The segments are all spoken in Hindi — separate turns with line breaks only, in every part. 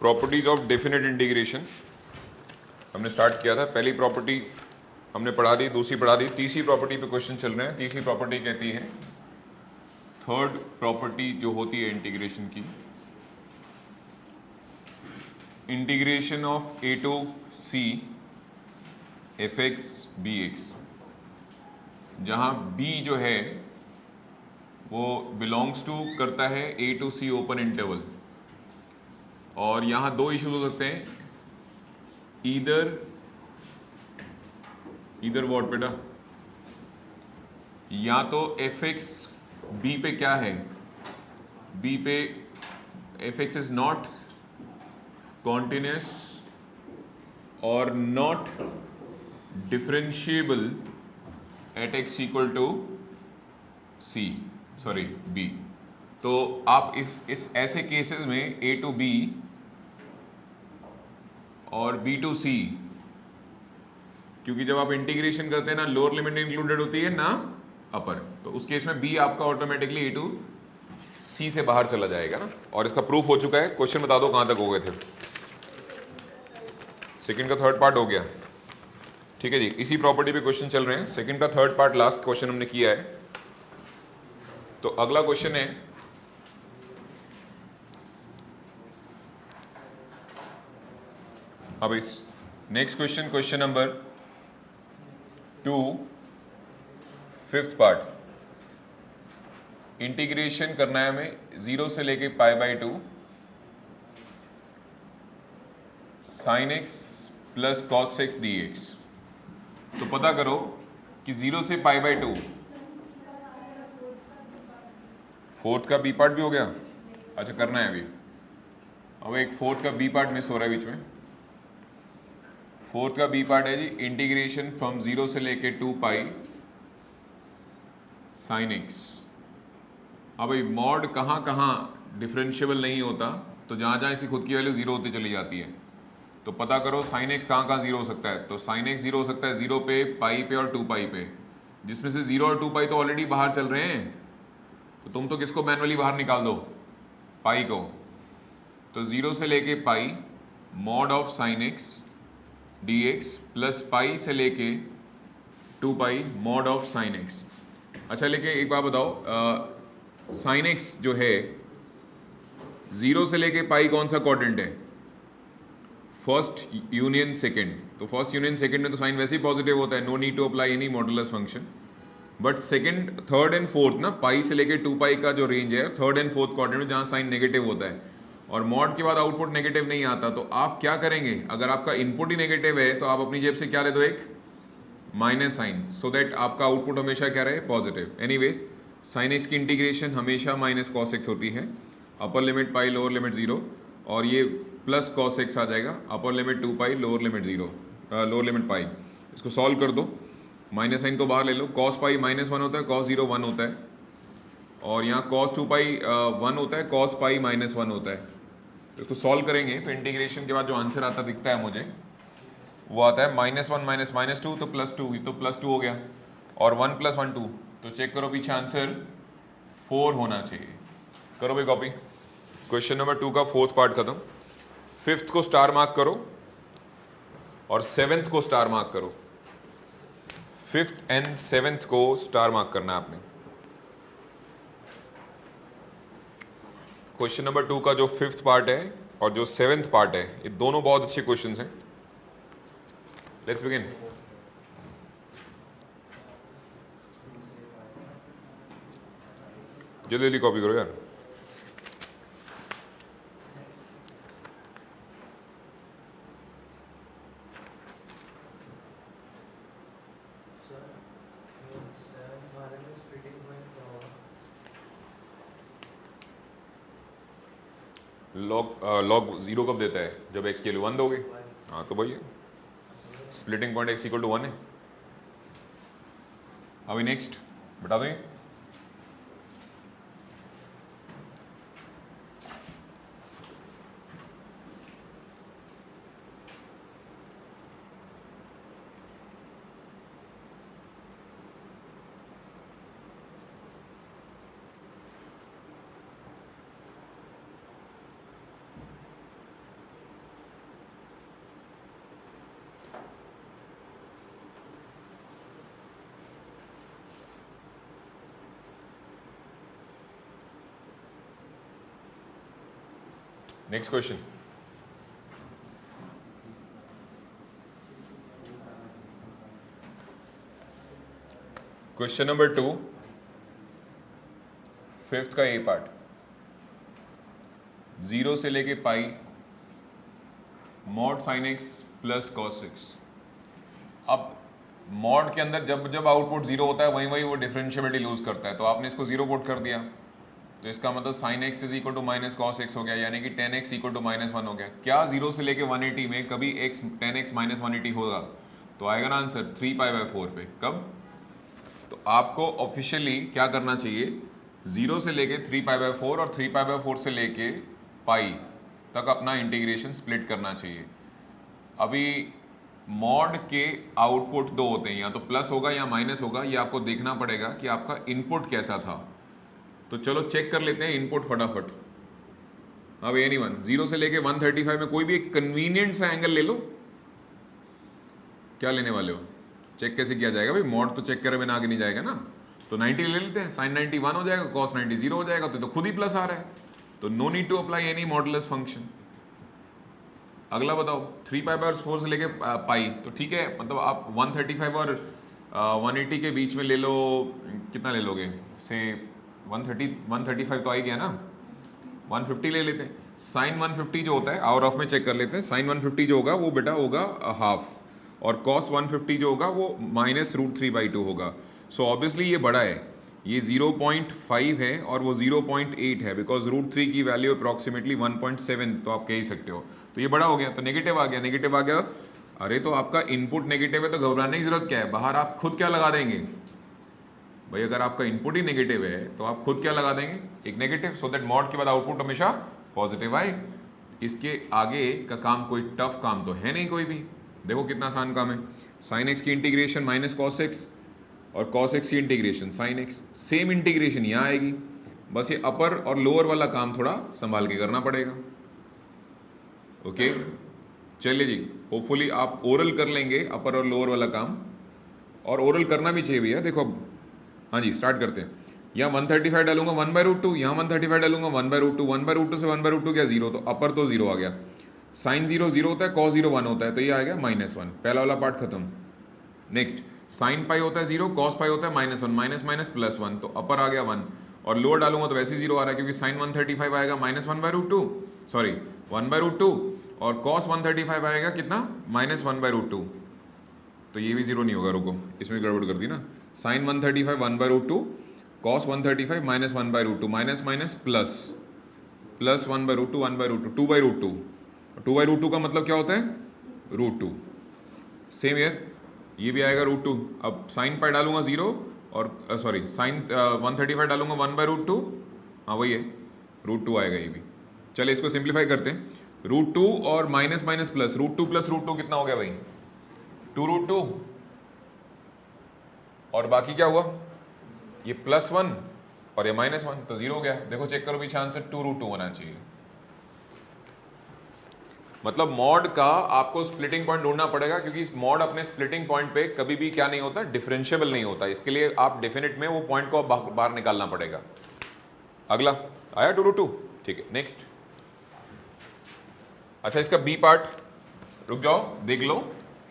प्रॉपर्टीज ऑफ डेफिनेट इंटीग्रेशन हमने स्टार्ट किया था। पहली प्रॉपर्टी हमने पढ़ा दी, दूसरी पढ़ा दी, तीसरी प्रॉपर्टी पे क्वेश्चन चल रहे हैं। तीसरी प्रॉपर्टी कहती है, थर्ड प्रॉपर्टी जो होती है इंटीग्रेशन की, integration of a to c f x b x, जहां b जो है वो बिलोंग्स टू करता है a to c open interval. और यहां दो इश्यूज हो सकते हैं, इधर व्हाट बेटा, या तो एफ एक्स बी पे क्या है, बी पे f x is not continuous और not differentiable at x equal to c, sorry b. तो आप इस ऐसे केसेस में ए टू बी और बी टू सी, क्योंकि जब आप इंटीग्रेशन करते हैं ना लोअर लिमिट इंक्लूडेड होती है ना अपर, तो उस केस में बी आपका ऑटोमेटिकली ए टू सी से बाहर चला जाएगा ना। और इसका प्रूफ हो चुका है। क्वेश्चन बता दो कहां तक हो गए थे। सेकंड का थर्ड पार्ट हो गया, ठीक है जी। इसी प्रॉपर्टी पे क्वेश्चन चल रहे हैं। सेकंड का थर्ड पार्ट लास्ट क्वेश्चन हमने किया है। तो अगला क्वेश्चन है, अब इस next question, question number 2, fifth part. Integration करना है हमें 0 से लेके π/2 sin x plus cos x dx। तो पता करो कि 0 से π/2, फोर्थ का बी पार्ट भी हो गया, अच्छा करना है अभी। अब एक फोर्थ का बी पार्ट मिस हो रहा है बीच में। फोर्थ का बी पार्ट है जी, इंटीग्रेशन फ्रॉम 0 से लेके 2π sin x। अब भाई मॉड कहाँ कहाँ डिफरेंशिएबल नहीं होता, तो जहाँ जहाँ इसकी खुद की वैल्यू 0 होती चली जाती है। तो पता करो साइन एक्स कहाँ कहाँ 0 हो सकता है। तो साइन एक्स 0 हो सकता है 0 पे, पाई पे और 2π पे, जिसमें से 0 और 2π तो ऑलरेडी बाहर चल रहे हैं। तो तुम तो किसको मैनुअली बाहर निकाल दो, पाई को। तो 0 से लेके pi mod of sine x d x plus pi से लेके 2π मॉड ऑफ साइन एक्स। अच्छा लेकिन एक बात बताओ, साइन एक्स जो है 0 से लेके पाई कौन सा क्वाड्रेंट है, फर्स्ट यूनियन सेकंड। तो फर्स्ट यूनियन सेकंड में तो साइन वैसे ही पॉजिटिव होता है, no need to apply any modulus function. But second, third and fourth ना, पाई से लेके 2π का जो रेंज है थर्ड एंड फोर्थ क्वाड्रेंट में, जहाँ साइन नेगेटिव होता है और मॉड के बाद आउटपुट नेगेटिव नहीं आता, तो आप क्या करेंगे, अगर आपका इनपुट ही नेगेटिव है तो आप अपनी जेब से क्या ले दो, एक माइनस साइन, सो दैट आपका आउटपुट हमेशा क्या रहे, पॉजिटिव। एनीवेज साइन एक्स की इंटीग्रेशन हमेशा माइनस कॉस एक्स होती है, upper limit pi lower limit 0, और ये प्लस कॉस एक्स आ जाएगा, upper limit 2π lower limit 0, lower limit pi. इसको सॉल्व कर दो, माइनस साइन को बाहर ले लो, कॉस पाई -1 होता है, कॉस 0 1 होता है, और यहाँ कॉस 2π 1 होता है, कॉस पाई -1 होता है। तो इसको सॉल्व करेंगे तो इंटीग्रेशन के बाद जो आंसर आता दिखता है मुझे, वो आता है -1 -2 तो +2, तो +2 हो गया, और 1 + 1 2। तो चेक करो पीछे आंसर 4 होना चाहिए। करो भाई कॉपी। क्वेश्चन नंबर 2 का फोर्थ पार्ट खत्म। फिफ्थ को स्टार मार्क करो और सेवेंथ को स्टार मार्क करो। फिफ्थ एंड सेवेंथ को स्टार मार्क करना है आपने। क्वेश्चन नंबर 2 का जो फिफ्थ पार्ट है और जो सेवेंथ पार्ट है, ये दोनों बहुत अच्छे क्वेश्चंस हैं। Let's begin. जल्दी जल्दी कॉपी करो यार। लॉग 0 कब देता है, जब x की वैल्यू 1 दोगे। हाँ तो भैया स्प्लिटिंग पॉइंट x = 1 है। अभी नेक्स्ट बता दें। Next question, question number 2, fifth का ए पार्ट, 0 से लेके pi mod sine x plus cos x. अब मॉड के अंदर जब जब आउटपुट 0 होता है वहीं वहीं वो डिफरेंशिएबिलिटी लूज करता है, तो आपने इसको 0 पुट कर दिया, तो इसका मतलब sine x is equal to minus cos x हो गया, यानी कि tan x इक्वल टू -1 हो गया। क्या 0 से लेके 180 में कभी x tan x माइनस 180 होगा? तो आएगा ना आंसर 3π/4 पे। कब? तो आपको ऑफिशियली क्या करना चाहिए, 0 से लेके 3π/4 और 3π/4 से लेके पाई तक अपना इंटीग्रेशन स्प्लिट करना चाहिए। अभी मॉड के आउटपुट दो होते हैं, या तो प्लस होगा या माइनस होगा, ये आपको देखना पड़ेगा कि आपका इनपुट कैसा था। तो चलो चेक कर लेते हैं इनपुट फटाफट। अब एनीवन 0 से लेके 135 में कोई भी एक कन्वीनियंट सा एंगल ले लो। क्या लेने वाले हो? चेक कैसे किया जाएगा भाई, मॉड तो चेक करे बिना आगे नहीं जाएगा ना। तो 90 ले लेते हैं, साइन 90 1 हो जाएगा, कॉस 90 0 हो जाएगा, तो खुद ही प्लस आ रहा है, तो no need to apply any modulus function. अगला बताओ, 3π/4 से लेके पाई, तो ठीक है, मतलब आप 135 और 180 के बीच में ले लो, कितना ले लोगे से 135 तो आ ही गया ना, 150 ले लेते हैं। साइन 150 जो होता है, आवर ऑफ में चेक कर लेते हैं, साइन 150 जो होगा वो बेटा होगा हाफ, और कॉस 150 जो होगा वो -√3/2 होगा। सो ऑब्वियसली ये बड़ा है, ये 0.5 है और वो 0.8 है, बिकॉज √3 की वैल्यू अप्रॉक्सीमेटली 1.7, तो आप कह ही सकते हो। तो ये बड़ा हो गया, तो नेगेटिव आ गया, नेगेटिव आ गया। अरे तो आपका इनपुट नेगेटिव है तो घबराने की जरूरत क्या है, बाहर आप खुद क्या लगा देंगे भाई, अगर आपका इनपुट ही नेगेटिव है तो आप खुद क्या लगा देंगे, एक नेगेटिव, सो दैट मॉड के बाद आउटपुट हमेशा पॉजिटिव आए। इसके आगे का काम कोई टफ काम तो है नहीं कोई भी, देखो कितना आसान काम है। साइन एक्स की इंटीग्रेशन माइनस कॉस एक्स, और कॉस एक्स की integration sine x, same integration यहाँ आएगी, बस ये अपर और लोअर वाला काम थोड़ा संभाल के करना पड़ेगा। ओके चलिए जी, होपफुली आप ओरल कर लेंगे अपर और लोअर वाला काम, और ओरल करना भी चाहिए भैया। देखो हाँ जी, स्टार्ट करते हैं। यहाँ 135 डालूंगा 1/√2, यहाँ 135 डालूंगा 1/√2, 1/√2 से 1/√2 क्या 0, तो अपर तो 0 आ गया। साइन 0 0 होता है, कॉस 0 1 होता है, तो ये आ गया -1, पहला वाला पार्ट खत्म। नेक्स्ट साइन पाई होता है 0, कॉस पाई होता है -1, माइनस माइनस +1, तो अपर आ गया 1, और लोअर डालूंगा तो वैसे ही 0 आ रहा है, क्योंकि साइन 135 आएगा -1/√2, सॉरी 1/√2, और कॉस 135 आएगा कितना -1/√2, तो ये भी 0 नहीं होगा, रुको इसमें गड़बड़ कर दी ना। Sine 135 1/√2, cos 135 -1/√2, minus minus plus, plus 1/√2, 1/√2, 2/√2, 2/√2 का मतलब क्या होता है √2, सेम ईयर ये भी आएगा √2। अब साइन पाई डालूंगा 0, और सॉरी साइन 135 डालूंगा 1/√2, हाँ वही है √2 आएगा ये भी। चलिए इसको सिंप्लीफाई करते हैं, √2 और माइनस माइनस प्लस, √2 + √2 कितना हो गया भाई 2√2, और बाकी क्या हुआ, ये +1 और ये -1, तो 0 हो गया। देखो चेक करो पीछे आंसर 2√2 होना चाहिए। मतलब मॉड का आपको स्प्लिटिंग पॉइंट ढूंढना पड़ेगा, क्योंकि इस मॉड अपने स्प्लिटिंग पॉइंट पे कभी भी क्या नहीं होता, डिफरेंशिएबल नहीं होता। इसके लिए आप डेफिनेट में वो पॉइंट को बाहर निकालना पड़ेगा। अगला आया 2√2, ठीक है नेक्स्ट। अच्छा इसका बी पार्ट रुक जाओ देख लो,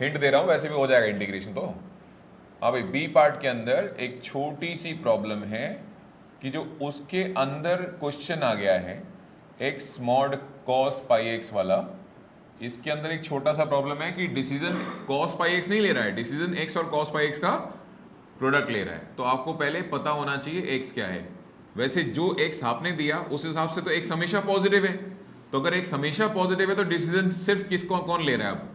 हिंट दे रहा हूं, वैसे भी हो जाएगा इंटीग्रेशन तो। हाँ भाई बी पार्ट के अंदर एक छोटी सी प्रॉब्लम है कि जो उसके अंदर क्वेश्चन आ गया है x मॉड cos पाई x वाला, इसके अंदर एक छोटा सा प्रॉब्लम है कि डिसीजन cos पाई x नहीं ले रहा है, डिसीजन x और cos पाई x का प्रोडक्ट ले रहा है। तो आपको पहले पता होना चाहिए x क्या है। वैसे जो x आपने दिया उस हिसाब से तो x हमेशा पॉजिटिव है, तो अगर x हमेशा पॉजिटिव है तो डिसीजन सिर्फ किसको कौन ले रहा है। अब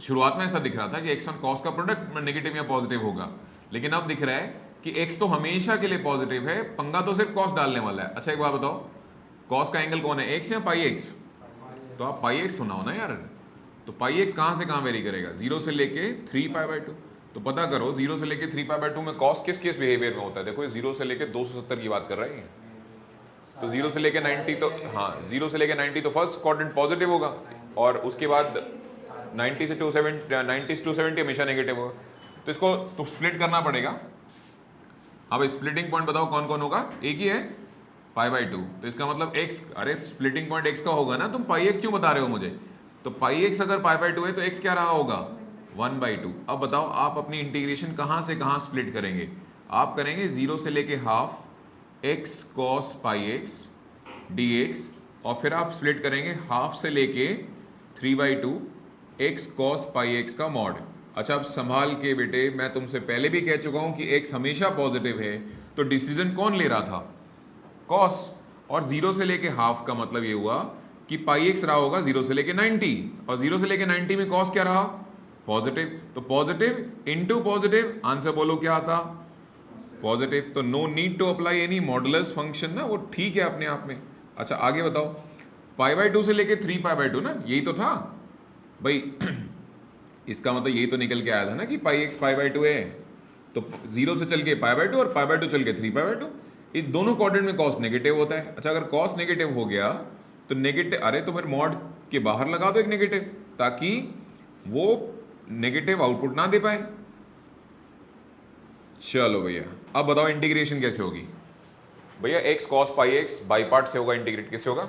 शुरुआत में ऐसा दिख रहा था कि x और cos का प्रोडक्ट नेगेटिव या पॉजिटिव होगा, लेकिन अब दिख रहा है कि x तो हमेशा के लिए पॉजिटिव है, पंगा तो सिर्फ cos डालने वाला है। अच्छा एक बात बताओ, cos का एंगल कौन है, x या पाई x? तो आप पाई x सुना हो ना यार, तो पाई x कहाँ से कहाँ वेरी करेगा, 0 से लेके 3π/2। तो पता करो 0 से लेके 3π/2 में cos किस किस बिहेवियर में होता है। देखो 0 से लेके 270 की बात कर रहा है, तो 0 से लेके 90, तो हाँ 0 से लेके 90 तो फर्स्ट क्वाड्रेंट पॉजिटिव होगा, और उसके बाद 90 से 270 हमेशा नेगेटिव होगा। तो इसको तो स्प्लिट करना पड़ेगा। अब स्प्लिटिंग पॉइंट बताओ कौन कौन होगा, एक ही है पाई बाई टू, तो इसका मतलब x, अरे स्प्लिटिंग पॉइंट x का होगा ना, तुम पाई x क्यों बता रहे हो मुझे? तो पाई x अगर पाई बाई टू है तो x क्या रहा होगा? 1/2। अब बताओ आप अपनी इंटीग्रेशन कहाँ से कहाँ स्प्लिट करेंगे? आप करेंगे 0 से लेके हाफ x cos पाई x dx, और फिर आप स्प्लिट करेंगे हाफ से लेके 3/2 x cos पाई x का मॉड। अच्छा अब संभाल के बेटे, मैं तुमसे पहले भी कह चुका हूं कि x हमेशा पॉजिटिव है, तो डिसीजन कौन ले रहा था? cos। और 0 से लेके हाफ का मतलब ये हुआ कि पाई x रहा होगा 0 से लेके 90, और 0 से लेके 90 में cos क्या रहा? पॉजिटिव। तो पॉजिटिव इंटू पॉजिटिव, आंसर बोलो क्या आता? पॉजिटिव। तो no need to apply any modulus function ना, वो ठीक है अपने आप में। अच्छा आगे बताओ, पाई बाई टू से लेके 3 पाई बाई टू ना, यही तो था भाई। इसका मतलब यही तो निकल के आया था ना कि पाई एक्स पाई बाई टू है, तो 0 से चल के पाई बाई टू और पाई बाई टू चल के 3 पाई बाई टू, इस दोनों क्वाड्रेंट में कॉस नेगेटिव होता है। अच्छा अगर कॉस नेगेटिव हो गया तो नेगेटिव, अरे तो फिर मॉड के बाहर लगा दो एक नेगेटिव, ताकि वो नेगेटिव आउटपुट ना दे पाए। चलो भैया अब बताओ इंटीग्रेशन कैसे होगी? भैया x cos pi x by part से होगा, इंटीग्रेट कैसे होगा?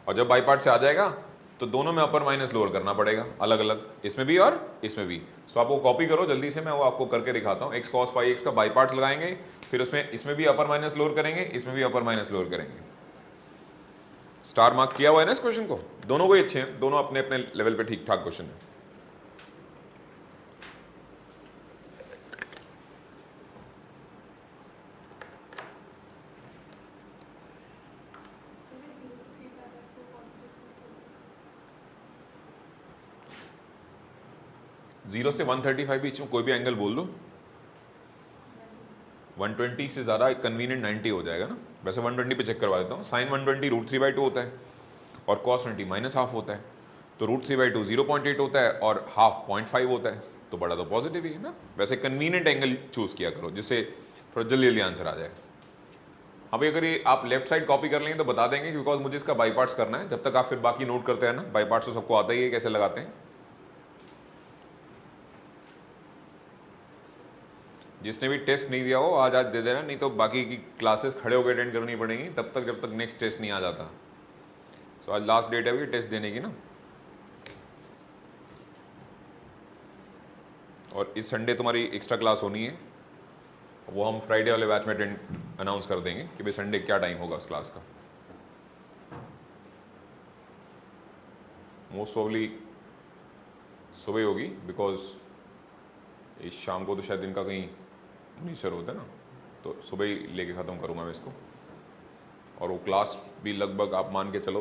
और जब बाई पार्ट से आ जाएगा तो दोनों में अपर माइनस लोअर करना पड़ेगा अलग अलग, इसमें भी और इसमें भी। सो आप वो कॉपी करो जल्दी से, मैं वो आपको करके दिखाता हूँ। एक्स कॉस पाई एक्स का बाई पार्ट लगाएंगे, फिर उसमें इसमें भी अपर माइनस लोअर करेंगे, इसमें भी अपर माइनस लोअर करेंगे। स्टार मार्क किया हुआ है ना इस क्वेश्चन को, दोनों को ही अच्छे हैं, दोनों अपने अपने लेवल पे ठीक ठाक क्वेश्चन है। जीरो से 135 बीच में कोई भी एंगल बोल दो, 120 से ज़्यादा कन्वीनियंट 90 हो जाएगा ना। वैसे 120 पे चेक करवा देता हूँ। साइन 120 √3/2 होता है और कॉस 20 माइनस हाफ होता है, तो √3/2 0.8 होता है और हाफ 0.5 होता है, तो बड़ा तो पॉजिटिव ही है ना। वैसे कन्वीनियंट एंगल चूज किया करो जिससे थोड़ा जल्दी जल्दी आंसर आ जाए। अभी अगर ये आप लेफ्ट साइड कॉपी कर लेंगे तो बता देंगे, बिकॉज मुझे इसका बाई पार्ट्स करना है। जब तक आप फिर बाकी नोट करते हैं ना, बाई पार्ट्स तो सबको आता ही है कैसे लगाते हैं। जिसने भी टेस्ट नहीं दिया हो आज दे देना, नहीं तो बाकी की क्लासेस खड़े होकर अटेंड करनी पड़ेंगी तब तक जब तक नेक्स्ट टेस्ट नहीं आ जाता। सो आज लास्ट डेट है अभी टेस्ट देने की ना, और इस संडे तुम्हारी एक्स्ट्रा क्लास होनी है, वो हम फ्राइडे वाले बैच में अनाउंस कर देंगे कि भाई संडे क्या टाइम होगा उस क्लास का। मोस्ट प्रोबेबली सुबह होगी, बिकॉज इस शाम को तो शायद दिन का कहीं नीचर होता है ना, तो सुबह ही लेके ख़त्म करूँगा मैं इसको। और वो क्लास भी लगभग आप मान के चलो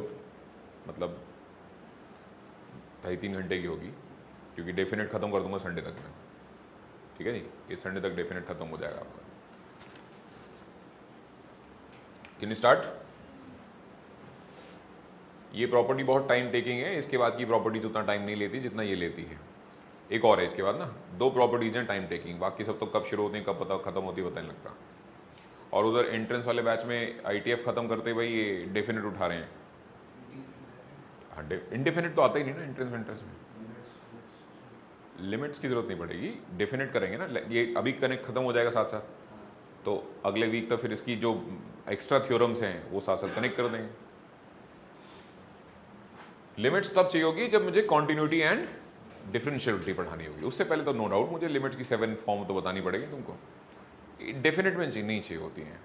मतलब 2.5-3 घंटे की होगी, क्योंकि डेफिनेट ख़त्म कर दूंगा संडे तक में। ठीक है जी, इस संडे तक डेफिनेट ख़त्म हो जाएगा आपका। Can you start? ये प्रॉपर्टी बहुत टाइम टेकिंग है, इसके बाद की प्रॉपर्टीज उतना टाइम नहीं लेती जितना ये लेती है। एक और है इसके बाद ना, 2 प्रॉपर्टीज हैं टाइम टेकिंग, बाकी सब तो कब शुरू होती हैं कब पता खत्म होती है पता नहीं लगता। और उधर एंट्रेंस वाले बैच में ITF खत्म करते भाई ये डेफिनेट उठा रहे हैं। हाँ, इंडेफिनेट तो आता ही नहीं ना एंट्रेंस में, लिमिट्स की जरूरत नहीं पड़ेगी, डेफिनेट करेंगे ना। ये अभी कनेक्ट खत्म हो जाएगा साथ साथ, तो अगले वीक तक फिर इसकी जो एक्स्ट्रा थ्योरम्स हैं वो साथ साथ कनेक्ट कर देंगे। लिमिट्स तब चाहिए होगी जब मुझे कॉन्टिन्यूटी एंड डिफरेंशियलिटी पढ़ानी होगी, उससे पहले तो नो डाउट मुझे लिमिट्स की 7 फॉर्म तो बतानी पड़ेगी तुमको, डेफिनेट में नहीं चाहिए होती हैं।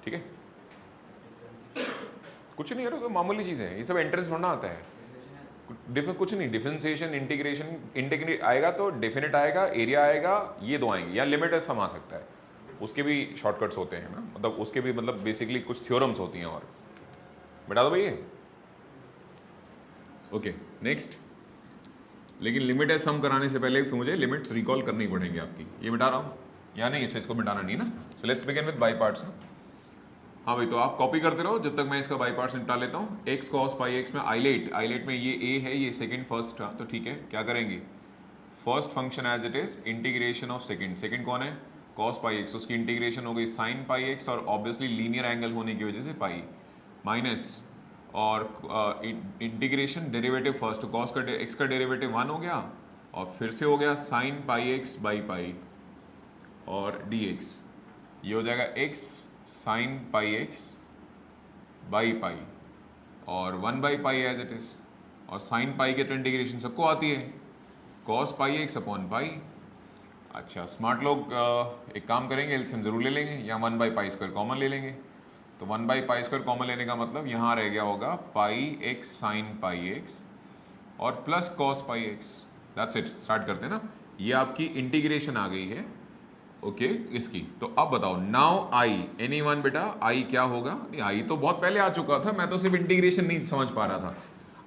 ठीक है, कुछ नहीं है तो मामूली चीज़ है, ये सब एंट्रेंस पढ़ना आता है। कुछ नहीं, डिफरेंशिएशन इंटीग्रेशन इंटीग्रेट आएगा तो डेफिनेट आएगा, एरिया आएगा, ये दो आएंगे, या लिमिट एस हम आ सकता है, उसके भी शॉर्टकट्स होते हैं ना, मतलब उसके भी मतलब बेसिकली कुछ थ्योरम्स होती हैं। और बता दो भैया। ओके नेक्स्ट, लेकिन लिमिट एस सम कराने से पहले तो मुझे लिमिट्स रिकॉल करनी पड़ेंगी आपकी। ये मिटा रहा हूँ या नहीं? अच्छा, इसको मिटाना नहीं ना। So let's begin with by parts. हाँ भाई, तो आप कॉपी करते रहो जब तक मैं इसका बाई पार्ट्स निपटा लेता हूँ। एक्स कॉस पाई एक्स में आइलेट में ये ए है, ये सेकंड फर्स्ट था, तो ठीक है क्या करेंगे, first function as it is integration of second कौन है, कॉस पाई एक्स, उसकी इंटीग्रेशन हो गई साइन पाई एक्स, और ऑब्वियसली लीनियर एंगल होने की वजह से पाई माइनस, और इंटीग्रेशन डेरिवेटिव फर्स्ट, कॉस का एक्स का डेरिवेटिव 1 हो गया, और फिर से हो गया sine pi x by pi और डी एक्स, ये हो जाएगा x sine pi x by pi और 1 by pi as it is, और साइन पाई के तो इंटीग्रेशन सबको आती है, cos pi x upon pi. अच्छा स्मार्ट लोग एक काम करेंगे, एलसीएम जरूर ले लेंगे या 1 बाई पाई स्क्वायर कॉमन ले लेंगे। तो 1 बाई पाई स्क्वायर कॉमन लेने का मतलब यहाँ रह गया होगा पाई एक्स साइन पाई एक्स और plus cos pi x. That's it. Start करते हैं ना। ये आपकी इंटीग्रेशन आ गई है ओके इसकी। तो अब बताओ नाउ आई एनी वन बेटा आई क्या होगा? नहीं आई तो बहुत पहले आ चुका था, मैं तो सिर्फ इंटीग्रेशन नहीं समझ पा रहा था।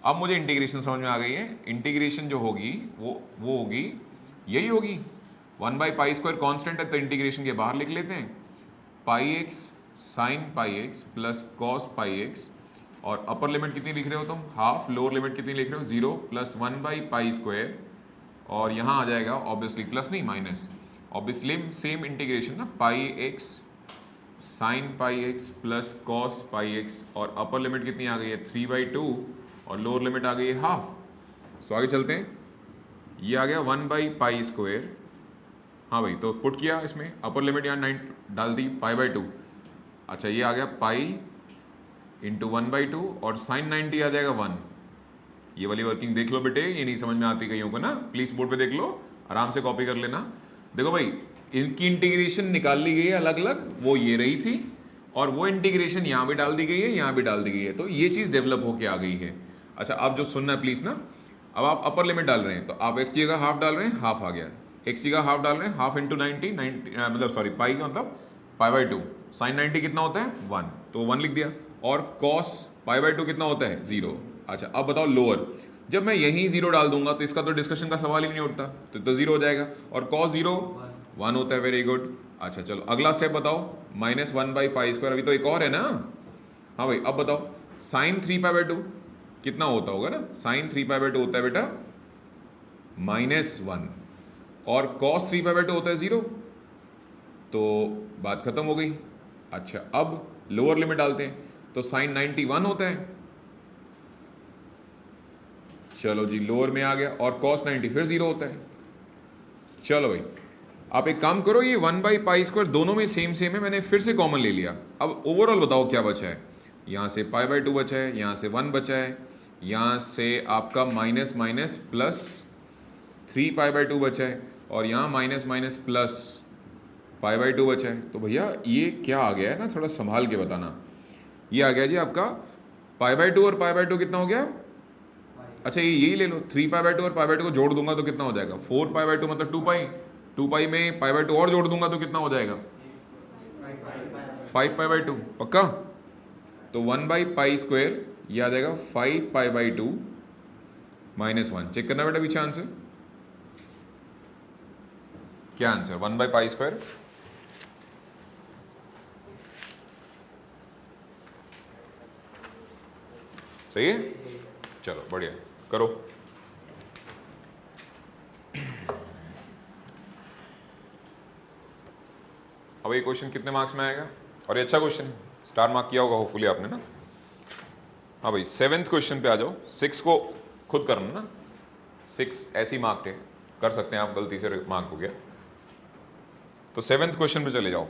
अब मुझे इंटीग्रेशन समझ में आ गई है। इंटीग्रेशन जो होगी वो होगी यही होगी 1 बाई पाई स्क्वायर कॉन्स्टेंट है तो इंटीग्रेशन के बाहर लिख लेते हैं pi x sine pi x plus cos pi x और अपर लिमिट कितनी लिख रहे हो तुम? हाफ। लोअर लिमिट कितनी लिख रहे हो? 0 प्लस 1 बाई पाई स्क्वायर और यहाँ आ जाएगा ऑब्वियसली प्लस नहीं माइनस, ऑब्वियसली सेम इंटीग्रेशन ना, pi x sine pi x plus cos pi x और अपर लिमिट कितनी आ गई है 3/2 और लोअर लिमिट आ गई है हाफ। सो आगे चलते हैं। ये आ गया 1 बाई पाई स्क्वायर, हाँ भाई तो पुट किया इसमें अपर लिमिट यहाँ 9 डाल दी पाई/2। अच्छा ये आ गया पाई इंटू 1/2 और साइन 90 आ जाएगा 1। ये वाली वर्किंग देख लो बेटे, ये नहीं समझ में आती कईयों को ना, प्लीज बोर्ड पे देख लो, आराम से कॉपी कर लेना। देखो भाई इनकी इंटीग्रेशन निकाल ली गई है अलग अलग, वो ये रही थी और वो इंटीग्रेशन यहाँ भी डाल दी गई है यहाँ भी डाल दी गई है, तो ये चीज़ डेवलप होके आ गई है। अच्छा अब जो सुनना है प्लीज ना, अब आप अपर लिमिट डाल रहे हैं तो आप एक्स की जगह हाफ डाल रहे हैं, हाफ आ गया। एक्स की जगह हाफ डाल रहे हैं, हाफ इंटू 90 मतलब सॉरी पाई का मतलब पाई/2। साइन 90 कितना होता है 1, तो 1 लिख दिया। और कॉस पाई/2 कितना होता है 0। अच्छा अब बताओ लोअर, जब मैं यहीं 0 डाल दूंगा तो इसका तो डिस्कशन का सवाल ही नहीं उठता, तो 0 हो जाएगा। और कॉस 0 1 होता है, वेरी गुड। अच्छा चलो अगला स्टेप बताओ, -1 बाई पाई स्क्वायर, अभी तो एक और है ना। हाँ भाई अब बताओ साइन 3π/2 कितना होता होगा ना, साइन 3π/2 होता है बेटा -1 और कॉस 3π/2 होता है 0, तो बात खत्म हो गई। अच्छा अब लोअर लिमिट डालते हैं तो साइन 91 होता है, चलो जी लोअर में आ गया, और कॉस 90 फिर 0 होता है। चलो भाई आप एक काम करो, ये 1 बाई पाई स्क्वायर दोनों में सेम सेम है, मैंने फिर से कॉमन ले लिया। अब ओवरऑल बताओ क्या बचा है? यहाँ से पाई/2 बचा है, यहाँ से 1 बचा है, यहाँ से आपका माइनस माइनस प्लस 3π/2 बचा है और यहाँ माइनस माइनस प्लस पाई/2 बचा है। तो भैया ये क्या आ गया है ना, थोड़ा संभाल के बताना। ये आ गया जी आपका पाई/2 और पाई/2 कितना हो गया? अच्छा ये यही ले लो, 3π/2 और पाई/2 को जोड़ दूंगा तो कितना हो जाएगा 4π/2 मतलब 2π, 2π में पाई/2 और जोड़ दूंगा तो कितना हो जाएगा 5π/2 पक्का। तो 1 बाई पाई स्क्वायर ये आ जाएगा 5π/2 -1। चेक करना बेटा पीछे आंसर क्या आंसर 1 बाई पाई स्क्वायर। सही है, चलो बढ़िया करो। अब ये क्वेश्चन कितने मार्क्स में आएगा? और ये अच्छा क्वेश्चन है, स्टार मार्क किया होगा होपफुली आपने ना। हाँ भाई 7th क्वेश्चन पे आ जाओ। 6 को खुद करना ना, 6 ऐसी मार्क है, कर सकते हैं आप, गलती से मार्क हो गया तो 7th क्वेश्चन पे चले जाओ।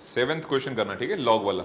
सेवेंथ क्वेश्चन करना ठीक है, लॉग वाला।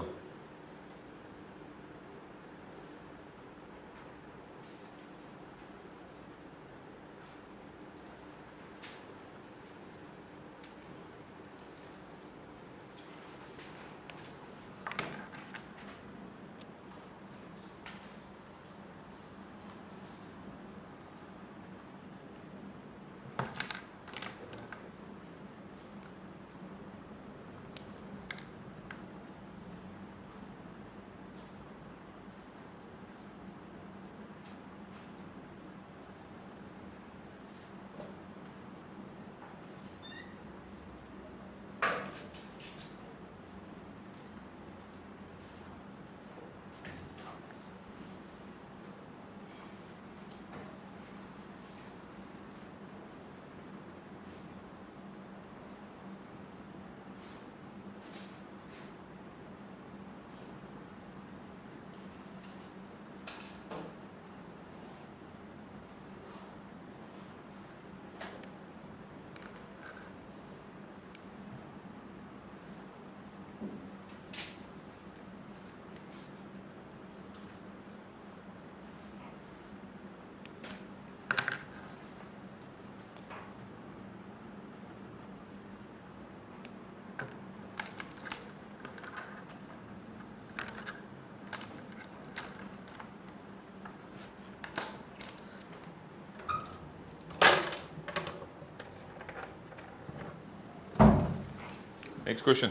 Next question.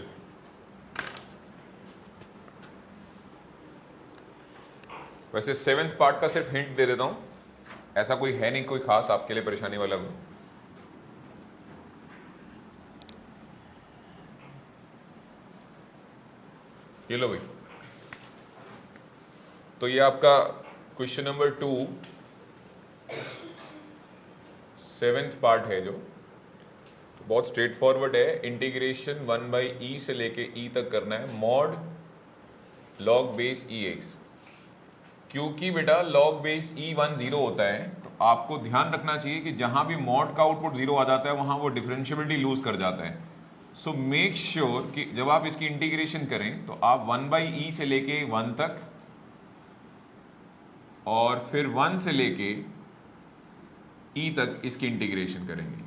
वैसे 7th पार्ट का सिर्फ हिंट दे देता हूं, ऐसा कोई है नहीं कोई खास आपके लिए परेशानी वाला कोई। ये लो भाई, तो ये आपका क्वेश्चन नंबर 2 7th पार्ट है जो बहुत स्ट्रेट फॉरवर्ड है। इंटीग्रेशन 1/e से लेके e तक करना है, मॉड लॉग बेस ई एक्स। क्योंकि बेटा लॉग बेस e1 0 होता है, तो आपको ध्यान रखना चाहिए कि जहां भी मॉड का आउटपुट 0 आ जाता है वहां वो डिफरेंशिएबिलिटी लूज कर जाता है। सो मेक श्योर कि जब आप इसकी इंटीग्रेशन करें तो आप 1/e से लेके 1 तक और फिर 1 से लेके e तक इसकी इंटीग्रेशन करेंगे,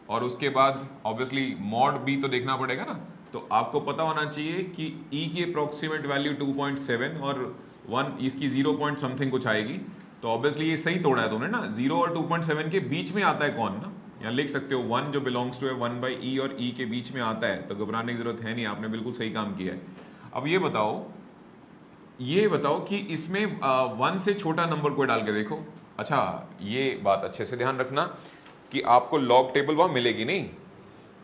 और उसके बाद ऑब्वियसली मॉड b तो देखना पड़ेगा ना। तो आपको पता होना चाहिए कि e की अप्रोक्सीमेट वैल्यू 2.7 और 1 इसकी 0 पॉइंट समथिंग कुछ आएगी। तो ऑब्वियसली ये सही तोड़ा है तुमने ना, 0 और 2.7 के बीच में आता है कौन ना, यहाँ लिख सकते हो 1 जो बिलोंग्स टू है 1/e और e के बीच में आता है, तो घबराने की जरूरत है नहीं, आपने बिल्कुल सही काम किया है। अब ये बताओ कि इसमें 1 से छोटा नंबर कोई डाल के देखो। अच्छा ये बात अच्छे से ध्यान रखना कि आपको लॉग टेबल वहां मिलेगी नहीं,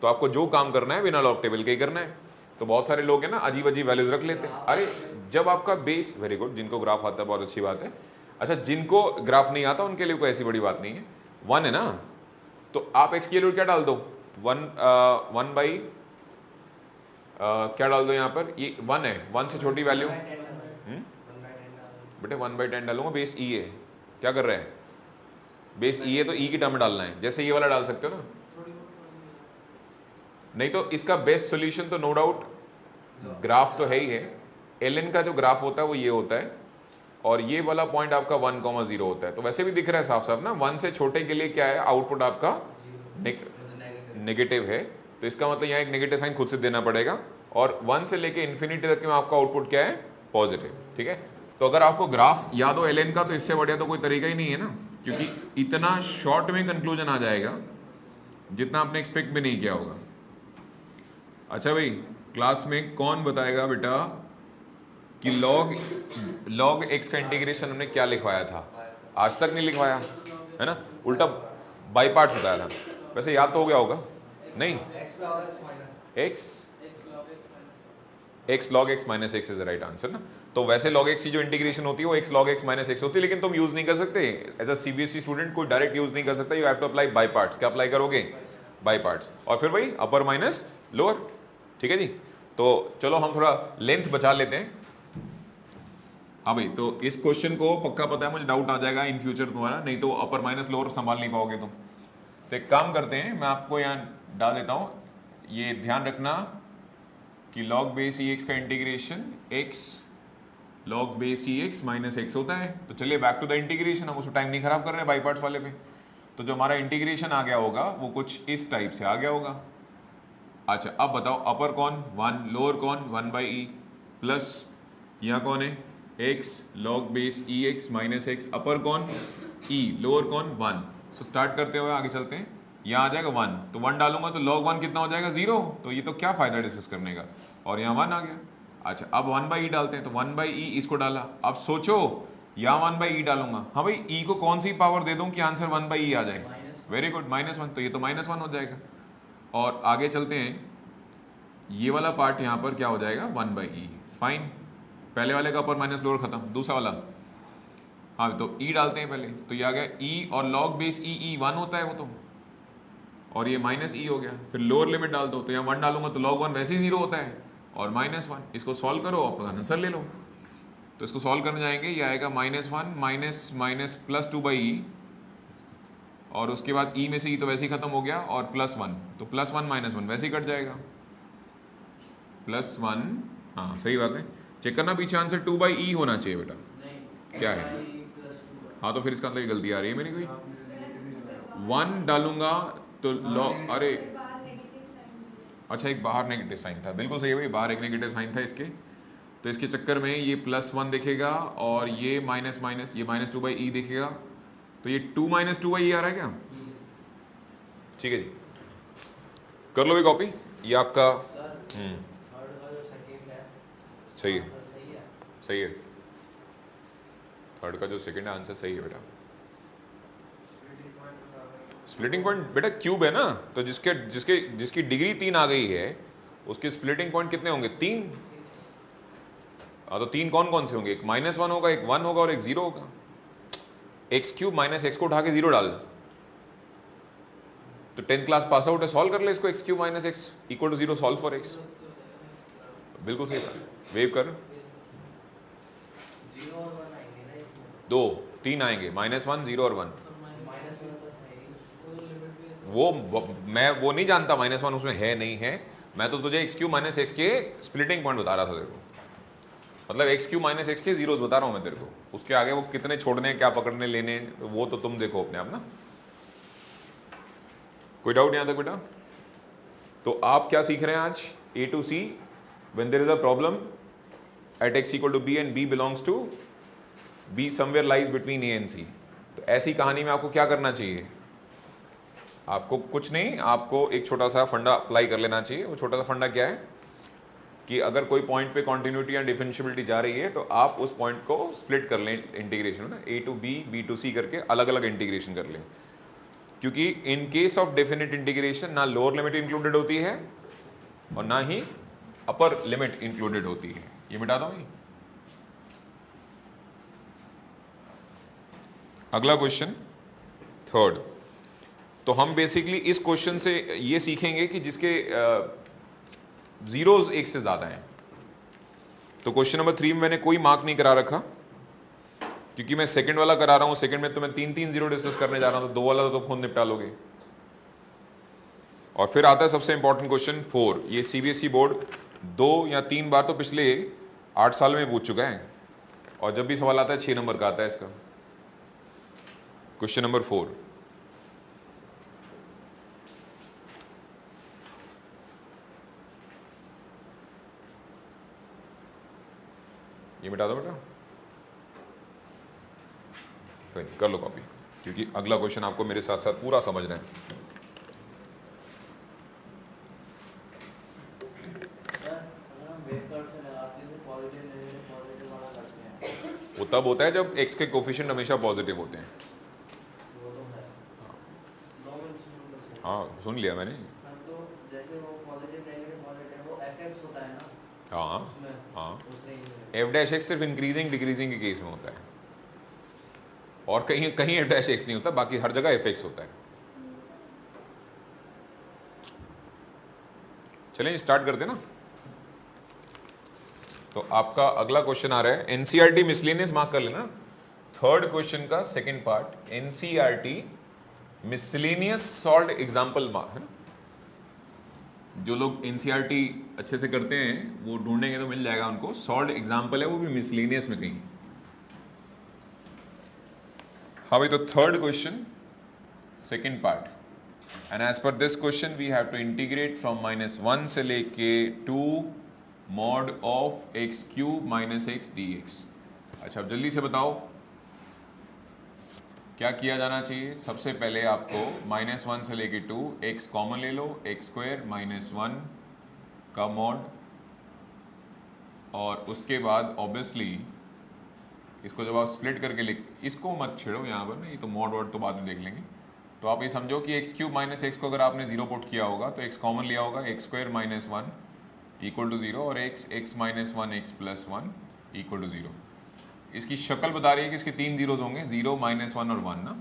तो आपको जो काम करना है बिना लॉग टेबल के ही करना है। तो बहुत सारे लोग हैं ना अजीब अजीब वैल्यूज रख लेते हैं। अरे जब आपका बेस, वेरी गुड, जिनको ग्राफ आता है बहुत अच्छी बात है। अच्छा जिनको ग्राफ नहीं आता उनके लिए कोई ऐसी बड़ी बात नहीं है, 1 है ना, तो आप एक्स की वैल्यू क्या डाल दो, 1 बाई क्या डाल दो यहाँ पर, ये 1 है, 1 से छोटी वैल्यू बेटे 1/10 डालूंगा, बेस ई है, क्या कर रहे हैं, बेस ई है तो ई की टर्म डालना है, जैसे ये वाला डाल सकते हो ना। नहीं तो इसका बेस्ट सॉल्यूशन तो नो डाउट ग्राफ तो है ही है, ln का जो ग्राफ होता है वो ये होता है, और ये वाला पॉइंट आपका 1,0 होता है। तो वैसे भी दिख रहा है साफ साफ ना, 1 से छोटे के लिए क्या है, आउटपुट आपका नेगेटिव है, तो इसका मतलब यहाँ एक नेगेटिव साइन खुद से देना पड़ेगा, और 1 से लेके इन्फिनिटी तक में आपका आउटपुट क्या है, पॉजिटिव। ठीक है, तो अगर आपको ग्राफ याद हो ln का तो इससे बढ़िया तो कोई तरीका ही नहीं है ना, क्योंकि इतना शॉर्ट में कंक्लूजन आ जाएगा जितना आपने एक्सपेक्ट भी नहीं किया होगा। अच्छा भाई, क्लास में कौन बताएगा बेटा कि log x का इंटीग्रेशन हमने क्या लिखवाया था, आज तक नहीं लिखवाया है ना, उल्टा बाई पार्ट्स बताया था। वैसे याद तो हो गया होगा नहीं, x log x minus x is the right answer ना। तो वैसे log x की जो इंटीग्रेशन होती है वो x log x minus x होती है, लेकिन तुम यूज नहीं कर सकते एज अ सीबीएसई स्टूडेंट, कोई डायरेक्ट यूज नहीं कर सकता, you have to apply by parts. क्या अप्लाई करोगे, बाय पार्ट्स, और फिर वही अपर माइनस लोअर। ठीक है जी, तो चलो हम थोड़ा लेंथ बचा लेते हैं। हाँ भाई, तो इस क्वेश्चन को पक्का पता है मुझे, डाउट आ जाएगा इन फ्यूचर तुम्हारा, नहीं तो अपर माइनस लोअर संभाल नहीं पाओगे तुम। तो एक काम करते हैं, मैं आपको यहाँ डाल देता हूँ, ये ध्यान रखना कि log बेस ई एक्स का इंटीग्रेशन x log बेस ई एक्स माइनस एक्स होता है। तो चलिए बैक टू द इंटीग्रेशन, हम उसमें टाइम नहीं खराब कर रहे हैं बाई पार्ट्स वाले पे। तो जो हमारा इंटीग्रेशन आ गया होगा वो कुछ इस टाइप से आ गया होगा। अच्छा अब बताओ, अपर कौन 1, लोअर कौन 1/e, प्लस यहाँ कौन है x log बेस ई एक्स माइनस एक्स, अपर कौन e, लोअर कौन 1। सो स्टार्ट करते हुए आगे चलते हैं, यहाँ आ जाएगा 1, तो 1 डालूंगा तो log 1 कितना हो जाएगा 0, तो ये तो क्या फायदा डिस्कस करने का, और यहाँ 1 आ गया। अच्छा अब 1/e डालते हैं, तो 1/e इसको डाला, अब सोचो यहाँ 1/e डालूंगा, हाँ भाई e को कौन सी पावर दे दूं कि आंसर 1/e आ जाए, वेरी गुड -1, तो ये तो -1 हो जाएगा। और आगे चलते हैं, ये वाला पार्ट यहाँ पर क्या हो जाएगा 1/e, फाइन, पहले वाले का अपर माइनस लोअर खत्म, दूसरा वाला हाँ तो e डालते हैं पहले, तो ये आ गया e, और log बेस e 1 होता है वो तो, और ये -e हो गया, फिर लोअर लिमिट डाल दो, तो यहाँ 1 डालूंगा तो log 1 वैसे ही 0 होता है, और -1, इसको सॉल्व करो अपना आंसर ले लो। तो इसको सॉल्व करने जाएंगे, ये आएगा -1 माइनस प्लस 2/e, और उसके बाद e में से e तो वैसे ही खत्म हो गया, और +1, तो +1 -1 वैसे ही कट जाएगा, +1, हाँ सही बात है, चेक करना पीछे आंसर 2/e होना चाहिए बेटा, क्या है, हाँ तो फिर इसका अंदर गलती आ रही है मेरी कोई, 1 डालूंगा तो log, अरे अच्छा एक बाहर नेगेटिव साइन था, बिल्कुल सही है भाई, बाहर एक नेगेटिव साइन था इसके, तो इसके चक्कर में ये +1 दिखेगा, और ये माइनस ये -2/e दिखेगा, तो ये 2 - 2/e आ रहा है क्या, ठीक है जी, कर लो भी कॉपी। ये आपका सही है, सही है। थर्ड का जो सेकंड है आंसर सही है बेटा। स्प्लिटिंग पॉइंट बेटा क्यूब है ना, तो जिसके जिसके जिसकी डिग्री 3 आ गई है उसके स्प्लिटिंग पॉइंट कितने होंगे? 3। हाँ तो 3 कौन कौन से होंगे? एक -1 होगा, एक 1 होगा और एक 0 होगा। एक्स क्यूब माइनस एक्स को उठा के 0 डाल, तो 10th क्लास पास आउट है, सॉल्व कर ले इसको। X cube minus x equal to 0, solve for x. बिल्कुल सही बात, वेव कर। 2 3 आएंगे, -1 0 और 1। वो मैं वो नहीं जानता -1 उसमें है नहीं है, मैं तो तुझे एक्स क्यूब माइनस एक्स के स्प्लिटिंग पॉइंट बता रहा था तेरे को, मतलब एक्स क्यूब माइनस एक्स के जीरोस बता रहा हूं मैं तेरे को। उसके आगे वो कितने छोड़ने, क्या पकड़ने लेने, वो तो तुम देखो अपने आप ना। कोई डाउट यहां तक बेटा? तो आप क्या सीख रहे हैं आज? A to C when there is a problem at x equal to b and b belongs to b somewhere lies between A and C। तो ऐसी कहानी में आपको क्या करना चाहिए? आपको कुछ नहीं, आपको एक छोटा सा फंडा अप्लाई कर लेना चाहिए। वो छोटा सा फंडा क्या है कि अगर कोई पॉइंट पे कॉन्टिन्यूटी या डिफरेंशियबिलिटी जा रही है तो आप उस पॉइंट को स्प्लिट कर लें इंटीग्रेशन में, A to B, B to C करके अलग अलग इंटीग्रेशन कर लें। क्योंकि इन केस ऑफ डेफिनेट इंटीग्रेशन ना लोअर लिमिट इंक्लूडेड होती है और ना ही अपर लिमिट इंक्लूडेड होती है। ये मिटा दो। अगला क्वेश्चन थर्ड। तो हम बेसिकली इस क्वेश्चन से ये सीखेंगे कि जिसके जीरोस एक से ज्यादा हैं। तो क्वेश्चन नंबर 3 में मैंने कोई मार्क नहीं करा रखा क्योंकि मैं सेकंड वाला करा रहा हूं। सेकंड में तो मैं 3 जीरो डिस्कस करने जा रहा हूं, तो 2 वाला तो खुद निपटा लोगे। और फिर आता है सबसे इंपॉर्टेंट क्वेश्चन 4। ये सीबीएसई बोर्ड 2 या 3 बार तो पिछले 8 साल में पूछ चुका है, और जब भी सवाल आता है 6 नंबर का आता है इसका। क्वेश्चन नंबर 4, ये मिटा दो बेटा, कर लो कॉपी, क्योंकि अगला क्वेश्चन आपको मेरे साथ साथ पूरा समझना है। वो तब होता है जब x के कोफिशिएंट हमेशा पॉजिटिव होते हैं। हाँ सुन लिया मैंने।
तो जैसे वो पॉजिटिव नेगेटिव वो fx होता है ना।
हाँ हाँ, f' सिर्फ इंक्रीजिंग डिक्रीजिंग के केस में होता है, और कहीं कहीं f' नहीं होता, बाकी हर जगह fx होता है। चलें स्टार्ट करते ना। तो आपका अगला क्वेश्चन आ रहा है एनसीईआरटी मिसलेनियस, मार्क कर लेना। थर्ड क्वेश्चन का second part, NCERT miscellaneous solved example है ना। जो लोग एनसीईआरटी अच्छे से करते हैं वो ढूंढेंगे तो मिल जाएगा उनको। सॉल्व्ड एग्जांपल है वो भी मिसलेनियस में कहीं। हाँ भाई, तो third question second part, and as per this question we have to integrate from -1 से लेके 2 mod of x cube minus x d x. अच्छा अब जल्दी से बताओ क्या किया जाना चाहिए। सबसे पहले आपको -1 से लेके 2 एक्स कॉमन ले लो, एक्स स्क्वायर -1 का मॉड, और उसके बाद ऑब्वियसली इसको जब आप स्प्लिट करके लिख, इसको मत छेड़ो यहाँ पर ना, ये तो मॉड वर्ड तो बाद में देख लेंगे। तो आप ये समझो कि एक्स क्यूब माइनस एक्स को अगर आपने 0 पुट किया होगा तो एक्स कॉमन लिया होगा, एक्स स्क्वायर -1 इक्वल टू 0 और x minus 1 x plus 1 equal to 0। इसकी शक्ल बता रही है कि इसके 3 जीरोज होंगे, 0 -1 और 1 ना।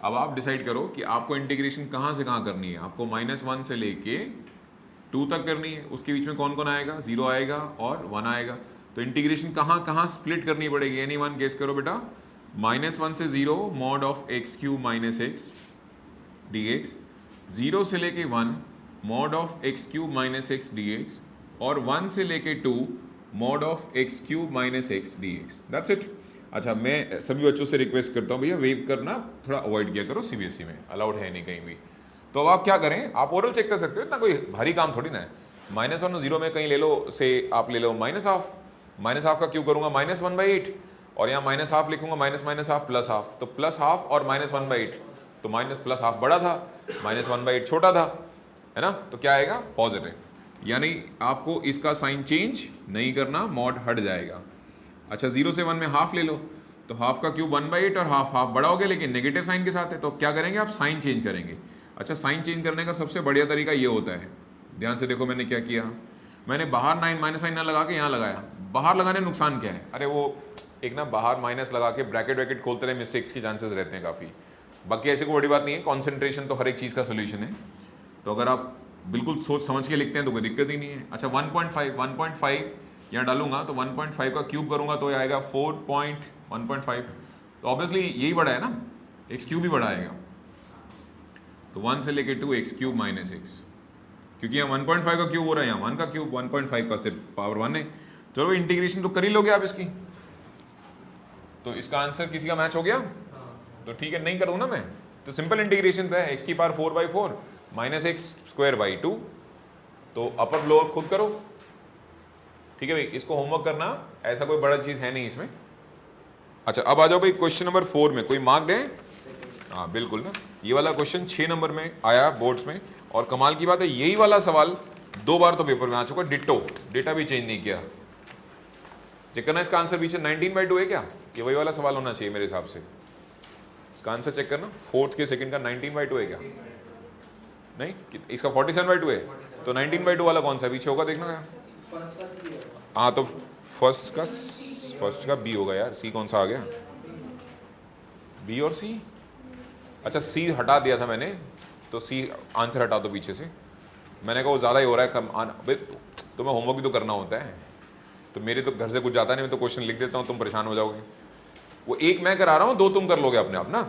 अब आप डिसाइड करो कि आपको इंटीग्रेशन कहाँ से कहाँ करनी है। आपको -1 से लेके 2 तक करनी है, उसके बीच में कौन कौन आएगा, 0 आएगा और 1 आएगा। तो इंटीग्रेशन कहाँ कहाँ स्प्लिट करनी पड़ेगी, एनी वन गेस करो बेटा। -1 से 0 mod of x cube minus x d x, 0 से लेके 1 mod of x cube minus x d x, और 1 से लेके 2 mod of x cube minus x d x. That's it. अच्छा मैं सभी बच्चों से रिक्वेस्ट करता हूँ भैया वेव करना थोड़ा अवॉइड किया करो, सीबीएसई में अलाउड है नहीं कहीं भी। तो अब आप क्या करें, आप ओरल चेक कर सकते हो, इतना कोई भारी काम थोड़ी ना है। -1 और 0 में कहीं ले लो, से आप ले लो -1/2 का क्यों करूँगा -1/8, और यहाँ -1/2 लिखूंगा, -/1/2 +1/2, तो +1/2 और -1/8, तो -+1/2 बड़ा था, -1/8 छोटा था, है ना। तो क्या आएगा, पॉजिटिव। यानी आपको इसका साइन चेंज नहीं करना, मॉड हट जाएगा। अच्छा 0 से 1 में हाफ ले लो, तो हाफ का क्यूब 1/8 और हाफ हाफ बड़ा हो गया लेकिन नेगेटिव साइन के साथ है, तो क्या करेंगे आप साइन चेंज करेंगे। अच्छा साइन चेंज करने का सबसे बढ़िया तरीका ये होता है, ध्यान से देखो मैंने क्या किया, मैंने बाहर माइनस साइन ना लगा के यहाँ लगाया। बाहर लगाने नुकसान क्या है, अरे वो एक ना बाहर माइनस लगा के ब्रैकेट वैकेट खोलते रहे, मिस्टेक्स की चांसेस रहते हैं काफ़ी। बाकी ऐसी कोई बड़ी बात नहीं है, कॉन्सेंट्रेशन तो हर एक चीज़ का सोल्यूशन है, तो अगर आप बिल्कुल सोच समझ के लिखते हैं तो कोई दिक्कत ही नहीं है। अच्छा 1.5 यहाँ डालूंगा तो 1.5 का क्यूब करूंगा तो ये आएगा 4.1.5, तो ऑब्वियसली यही बड़ा है ना, एक्स क्यूब ही बड़ा आएगा, तो 1 से लेके 2 एक्स क्यूब माइनस एक्स, क्योंकि यहाँ 1.5 का क्यूब हो रहा है, यहाँ 1 का क्यूब 1.5 का सिर्फ पावर 1 है। चलो इंटीग्रेशन तो कर ही लोगे आप इसकी, तो इसका आंसर किसी का मैच हो गया, तो ठीक है नहीं करूँ ना मैं, तो सिंपल इंटीग्रेशन है, एक्स की power 4/4 minus x square by 2, तो अपर लोअर खुद करो, ठीक है भाई, इसको होमवर्क करना, ऐसा कोई बड़ा चीज है नहीं इसमें। अच्छा अब आ जाओ भाई क्वेश्चन नंबर 4 में, कोई मार्क दे? हाँ बिल्कुल ना, ये वाला क्वेश्चन 6 नंबर में आया बोर्ड्स में, और कमाल की बात है यही वाला सवाल 2 बार तो पेपर में आ चुका, डिट्टो, डेटा भी चेंज नहीं किया। चेक करना इसका आंसर पीछे 19/2 है क्या, ये वही वाला सवाल होना चाहिए मेरे हिसाब से। इसका आंसर चेक करना, 4th के सेकंड का 19/2 है क्या, नहीं इसका 47/2 है, तो 19/2 वाला कौन सा पीछे होगा देखना यार। हाँ तो फर्स्ट का बी होगा यार, सी कौन सा आ गया, बी और सी, अच्छा सी हटा दिया था मैंने, तो सी आंसर हटा दो पीछे से, मैंने कहा वो ज़्यादा ही हो रहा है कम भाई, तुम्हें होमवर्क भी तो करना होता है, तो मेरे तो घर से कुछ जाता नहीं, मैं तो क्वेश्चन लिख देता हूँ, तुम परेशान हो जाओगे। वो एक मैं करा रहा हूँ, 2 तुम कर लोगे अपने आप ना,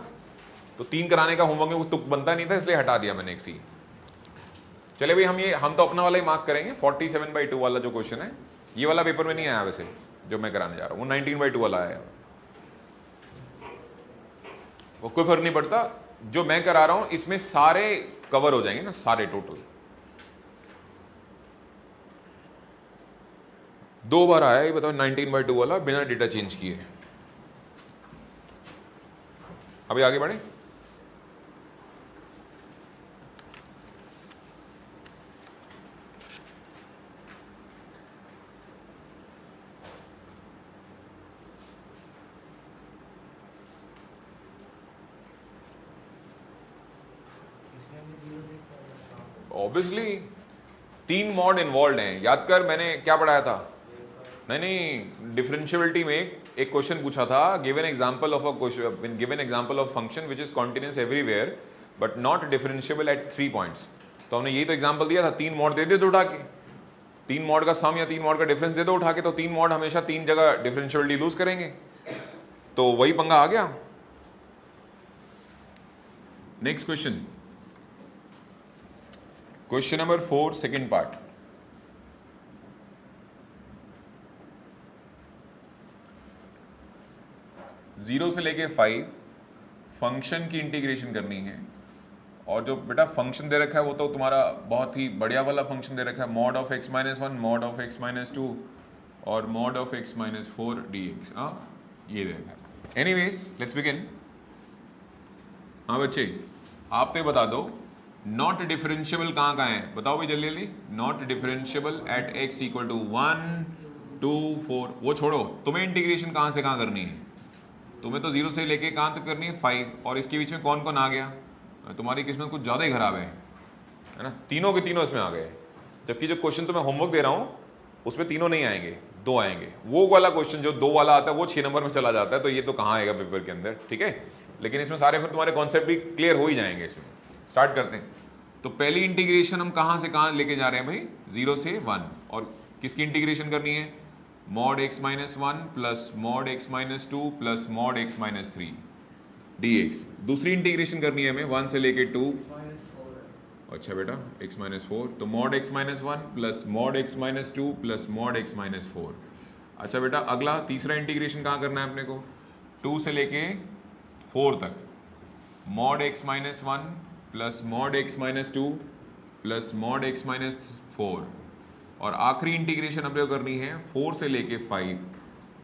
तो 3 कराने का होमवर्क में वो तुक बनता नहीं था, इसलिए हटा दिया मैंने एक सी। चले भाई हम तो अपना वाला ही मार्क करेंगे, 47/2 वाला जो क्वेश्चन है, ये वाला पेपर में नहीं आया वैसे जो मैं कराने जा रहा हूँ, वो 19/2 वाला आया, वो कोई फर्क नहीं पड़ता, जो मैं करा रहा हूं इसमें सारे कवर हो जाएंगे ना, सारे टोटल। 2 बार आया ये बताओ 19/2 वाला बिना डेटा चेंज किए। अभी आगे बढ़े, ऑब्वियसली 3 मॉड इन्वॉल्व हैं, याद कर मैंने क्या पढ़ाया था, नहीं डिफरेंशियबिलिटी में एक क्वेश्चन पूछा था, given example of a question, given example of function which is continuous everywhere but not differentiable eight 3 points, तो हमने यही तो एग्जांपल दिया था, 3 मॉड दे दे तो उठा के, 3 मॉड का सम या 3 मॉड का डिफरेंस दे दो उठा के, तो 3 मॉड हमेशा 3 जगह डिफरेंशिएबिलिटी लूज करेंगे, तो वही पंगा आ गया। Next question, question number 4 second part, zero से लेके 5 फंक्शन की इंटीग्रेशन करनी है, और जो बेटा फंक्शन दे रखा है वो तो तुम्हारा बहुत ही बढ़िया वाला फंक्शन दे रखा है, mod of x-1 mod of x-2 और मॉड ऑफ x-4 dx, हाँ ये दे रखा है। Anyways let's begin. हाँ बच्चे आप तो बता दो नॉट डिफरेंशिएबल कहाँ कहाँ है, बताओ भाई जल्दी जल्दी, नॉट डिफरेंशिएबल एट x = 1 2 4, वो छोड़ो, तुम्हें इंटीग्रेशन कहाँ से कहाँ करनी है, तुम्हें तो 0 से लेके कहाँ तक करनी है 5, और इसके बीच में कौन कौन आ गया, तुम्हारी किस्मत कुछ ज़्यादा ही खराब है ना, तीनों के तीनों इसमें आ गए, जबकि जो क्वेश्चन तो मैं होमवर्क दे रहा हूँ उसमें तीनों नहीं आएंगे, 2 आएंगे, वो वाला क्वेश्चन जो 2 वाला आता है वो 6 नंबर में चला जाता है, तो ये तो कहाँ आएगा पेपर के अंदर, ठीक है, लेकिन इसमें सारे फिर तुम्हारे कॉन्सेप्ट भी क्लियर हो ही जाएंगे। इसमें स्टार्ट करते हैं, तो पहली इंटीग्रेशन हम कहाँ से कहाँ लेके जा रहे हैं भाई, 0 से 1, और किसकी इंटीग्रेशन करनी है, mod x-1 plus mod x-2 plus mod x-3 dx। दूसरी इंटीग्रेशन करनी है हमें 1 से लेके 2, अच्छा बेटा x-4, तो mod x-1 plus mod x-2 plus mod x-4। अच्छा बेटा अगला तीसरा इंटीग्रेशन कहाँ करना है अपने को, 2 से लेके 4 तक, mod x-1 plus mod x-2 plus mod x-4, और आखिरी इंटीग्रेशन अपने को करनी है 4 से लेके 5,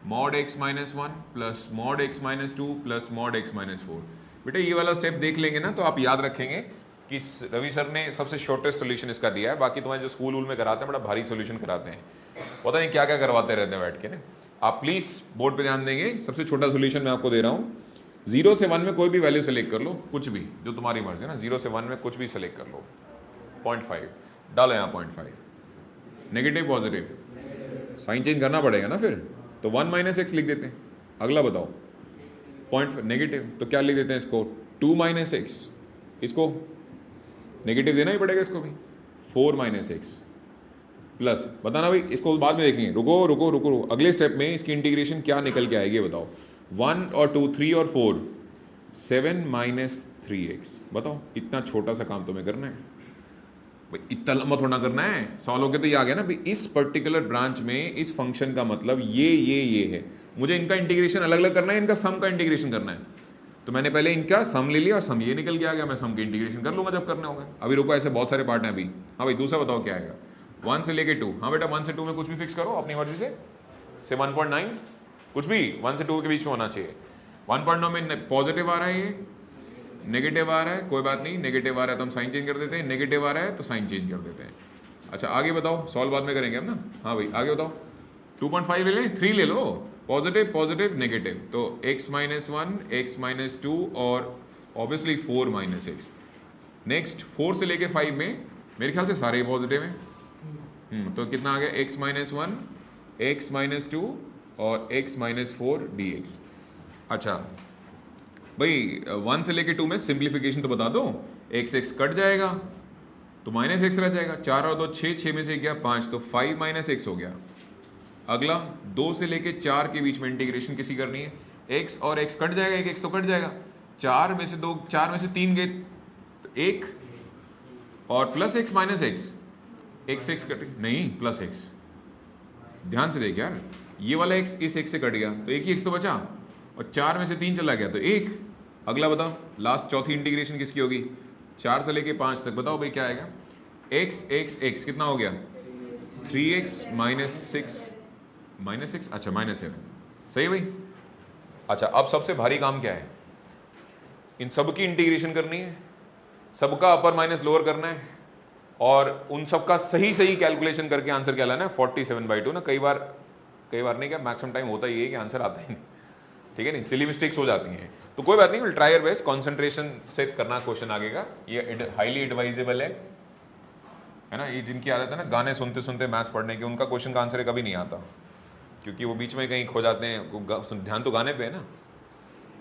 mod x-1 plus mod x-2 plus mod x-4। बेटा ये वाला स्टेप देख लेंगे ना तो आप याद रखेंगे कि रवि सर ने सबसे शॉर्टेस्ट सोल्यूशन इसका दिया है, बाकी तुम्हारे जो स्कूल वूल में कराते हैं बड़ा भारी सोल्यूशन कराते हैं, पता नहीं क्या क्या करवाते रहते हैं बैठ के ना। आप प्लीज़ बोर्ड पे ध्यान देंगे, सबसे छोटा सोल्यूशन मैं आपको दे रहा हूँ। 0 से 1 में कोई भी वैल्यू सेलेक्ट कर लो, कुछ भी जो तुम्हारी मर्जी है ना, 0 से 1 में कुछ भी सेलेक्ट कर लो। 0.5 डालो यहाँ, 0.5 नेगेटिव पॉजिटिव, साइन चेंज करना पड़ेगा ना फिर, तो 1 - x लिख देते हैं। अगला बताओ 0.5 नेगेटिव, तो क्या लिख देते हैं इसको, 2 - x, इसको नेगेटिव देना ही पड़ेगा इसको भी, 4 - x प्लस, बताना भाई इसको बाद में देखेंगे, रुको रुको रुको रुको, अगले स्टेप में इसकी इंटीग्रेशन क्या निकल के आएगी बताओ। 1 और 2, 3 और 4, 7 - 3x, बताओ इतना छोटा सा काम तुम्हें करना है भाई, इतना लंबा थोड़ा करना है, सॉल्व होके तो ये आ गया ना भाई, इस पर्टिकुलर ब्रांच में इस फंक्शन का मतलब ये है, मुझे इनका इंटीग्रेशन अलग अलग करना है, इनका सम का इंटीग्रेशन करना है, तो मैंने पहले इनका सम ले लिया और सम ये निकल के आ गया, मैं सम की इंटीग्रेशन कर लूंगा जब करना होगा। अभी रुको, ऐसे बहुत सारे पार्ट हैं अभी। हाँ भाई दूसरा बताओ क्या आएगा, 1 से लेके 2, हाँ बेटा 1 से 2 में कुछ भी फिक्स करो अपनी मर्जी से 1.9, कुछ भी 1 से 2 के बीच में होना चाहिए। 1.9 में पॉजिटिव आ रहा है, ये नेगेटिव आ रहा है, कोई बात नहीं, नेगेटिव आ रहा है तो हम साइन चेंज कर देते हैं, नेगेटिव आ रहा है तो साइन चेंज कर देते हैं। अच्छा आगे बताओ, सॉल्व बाद में करेंगे हम ना। हाँ भाई आगे बताओ, 2.5 ले लें, 3 ले लो, पॉजिटिव पॉजिटिव नेगेटिव, तो x - 1, x - 2 और ऑब्वियसली 4 - x। नेक्स्ट 4 से लेके 5 में मेरे ख्याल से सारे ही पॉजिटिव हैं, तो कितना आ गया, x - 1, x - 2 और x - 4 dx। अच्छा भाई 1 से लेके 2 में सिंप्लीफिकेशन तो बता दो, x कट जाएगा तो -x रह जाएगा, 4 और 2 6, 6 में से गया 5, तो 5 - x हो गया। अगला 2 से लेके 4 के बीच में इंटीग्रेशन किसी करनी है, x और x कट जाएगा, एक x तो कट जाएगा, 4 में से 2, 4 में से 3 गए तो 1 और plus x - x, x cut नहीं प्लस x, ध्यान से देख यार, ये वाला x इस x से कट गया तो एक ही x तो बचा, और 4 में से 3 चला गया तो 1। अगला बताओ, लास्ट चौथी इंटीग्रेशन किसकी होगी, 4 से लेके 5 तक, बताओ भाई क्या आएगा, x कितना हो गया, 3x - 6 अच्छा -7, सही है भाई। अच्छा अब सबसे भारी काम क्या है, इन सब की इंटीग्रेशन करनी है, सबका अपर माइनस लोअर करना है, और उन सब का सही कैलकुलेशन करके आंसर क्या लाना है, 47/2 ना। कई बार नहीं, क्या मैक्सिमम टाइम होता ही है कि आंसर आता ही नहीं, ठीक है नहीं, सिली मिस्टेक्स हो जाती हैं, तो कोई बात नहीं, will try your best, concentration से करना क्वेश्चन आगे का, ये हाईली एडवाइजेबल है ना। ये जिनकी आदत है ना गाने सुनते सुनते मैथ्स पढ़ने की, उनका क्वेश्चन का आंसर कभी नहीं आता, क्योंकि वो बीच में कहीं खो जाते हैं, ध्यान तो गाने पे है ना,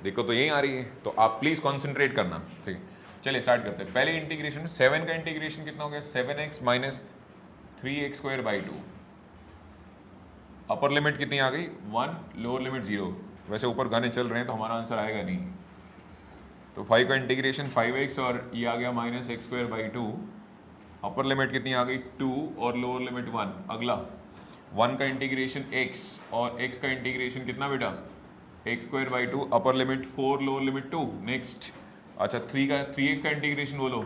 देखो तो यही आ रही है, तो आप प्लीज कॉन्सेंट्रेट करना, ठीक है। चलिए स्टार्ट करते हैं। पहले इंटीग्रेशन में 7 का इंटीग्रेशन कितना हो गया, 7x - 3x²/2, अपर लिमिट कितनी आ गई 1, लोअर लिमिट 0, वैसे ऊपर गाने चल रहे हैं तो हमारा आंसर आएगा नहीं, तो 5 का इंटीग्रेशन 5x और ये आ गया -x²/2, अपर लिमिट कितनी आ गई 2 और लोअर लिमिट 1। अगला 1 का इंटीग्रेशन x और x का इंटीग्रेशन कितना बेटा, x²/2, upper limit 4, lower limit 2। Next अच्छा 3x का इंटीग्रेशन बोलो,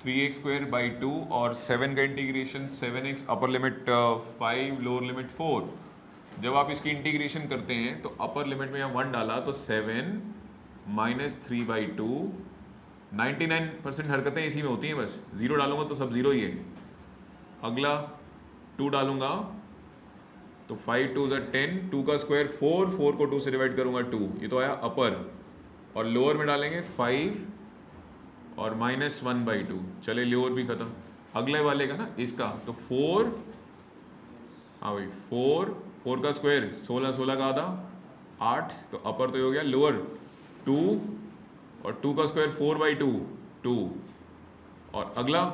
3x²/2 और 7 का integration 7x, upper limit 5, lower limit 4। जब आप इसकी इंटीग्रेशन करते हैं तो अपर लिमिट में यहाँ 1 डाला तो 7 - 3/2, 99% हरकतें इसी में होती हैं, बस 0 डालूंगा तो सब 0 ही है। अगला 2 डालूंगा तो 5 2 10, 2 का स्क्वायर 4, 4 को 2 से डिवाइड करूंगा 2, ये तो आया अपर, और लोअर में डालेंगे 5 और -1/2, चले लोअर भी खत्म। अगले वाले का ना इसका तो 4, हाँ भाई 4 का स्क्वायर 16, 16 का आधा 8, तो अपर तो हो गया, लोअर 2 और 2 का स्क्वायर 4/2 2, और अगला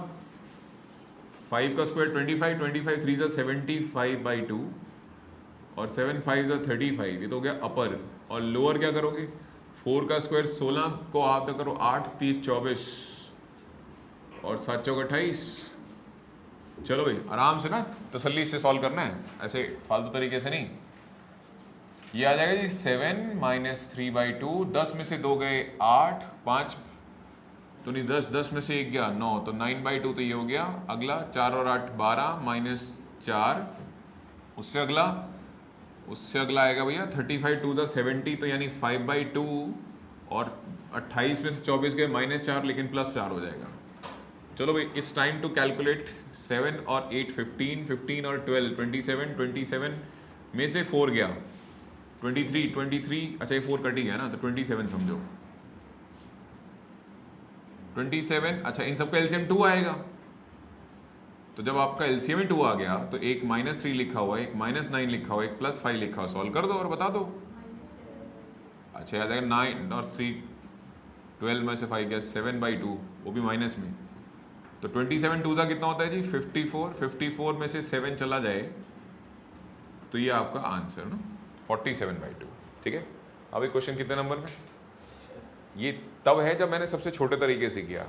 5 का स्क्वायर 25, 25 3 75/2 और 7 5 35, ये तो हो गया अपर। और लोअर क्या करोगे, 4 का स्क्वायर 16 को आप तो करो 8 3 24 और 7 चौक 28। चलो भाई आराम से ना तसल्ली से सॉल्व करना है, ऐसे फालतू तरीके से नहीं। ये आ जाएगा जी 7 - 3/2, 10 में से 2 गए 8, 5 तो नहीं 10, 10 में से 1 गया 9, तो 9/2 तो ये हो गया। अगला 4 और 8 12 -4, उससे अगला आएगा भैया 35 2 70, तो यानी 5/2, और 28 में से 24 गए -4 लेकिन +4 हो जाएगा। चलो भाई, इट्स टाइम टू कैलकुलेट 7 और 8 15, 15 और 12 27, 27 में से 4 गया 23, 23, अच्छा ये 4 कट ही गया ना, तो 27 समझो 27। अच्छा इन सबका एलसीएम 2 आएगा, तो जब आपका एलसीएम ही 2 आ गया तो एक -3 लिखा हुआ है, एक -9 लिखा हुआ है, एक +5 लिखा हुआ, सॉल्व कर दो और बता दो। अच्छा याद आएगा 9 और 3 12 में से 5 गया 7/2, वो भी माइनस में, तो 27 2 कितना होता है जी 54, 54 में से 7 चला जाए तो ये आपका आंसर ना 47/2। ठीक है, अब ये क्वेश्चन कितने नंबर में, ये तब है जब मैंने सबसे छोटे तरीके से किया,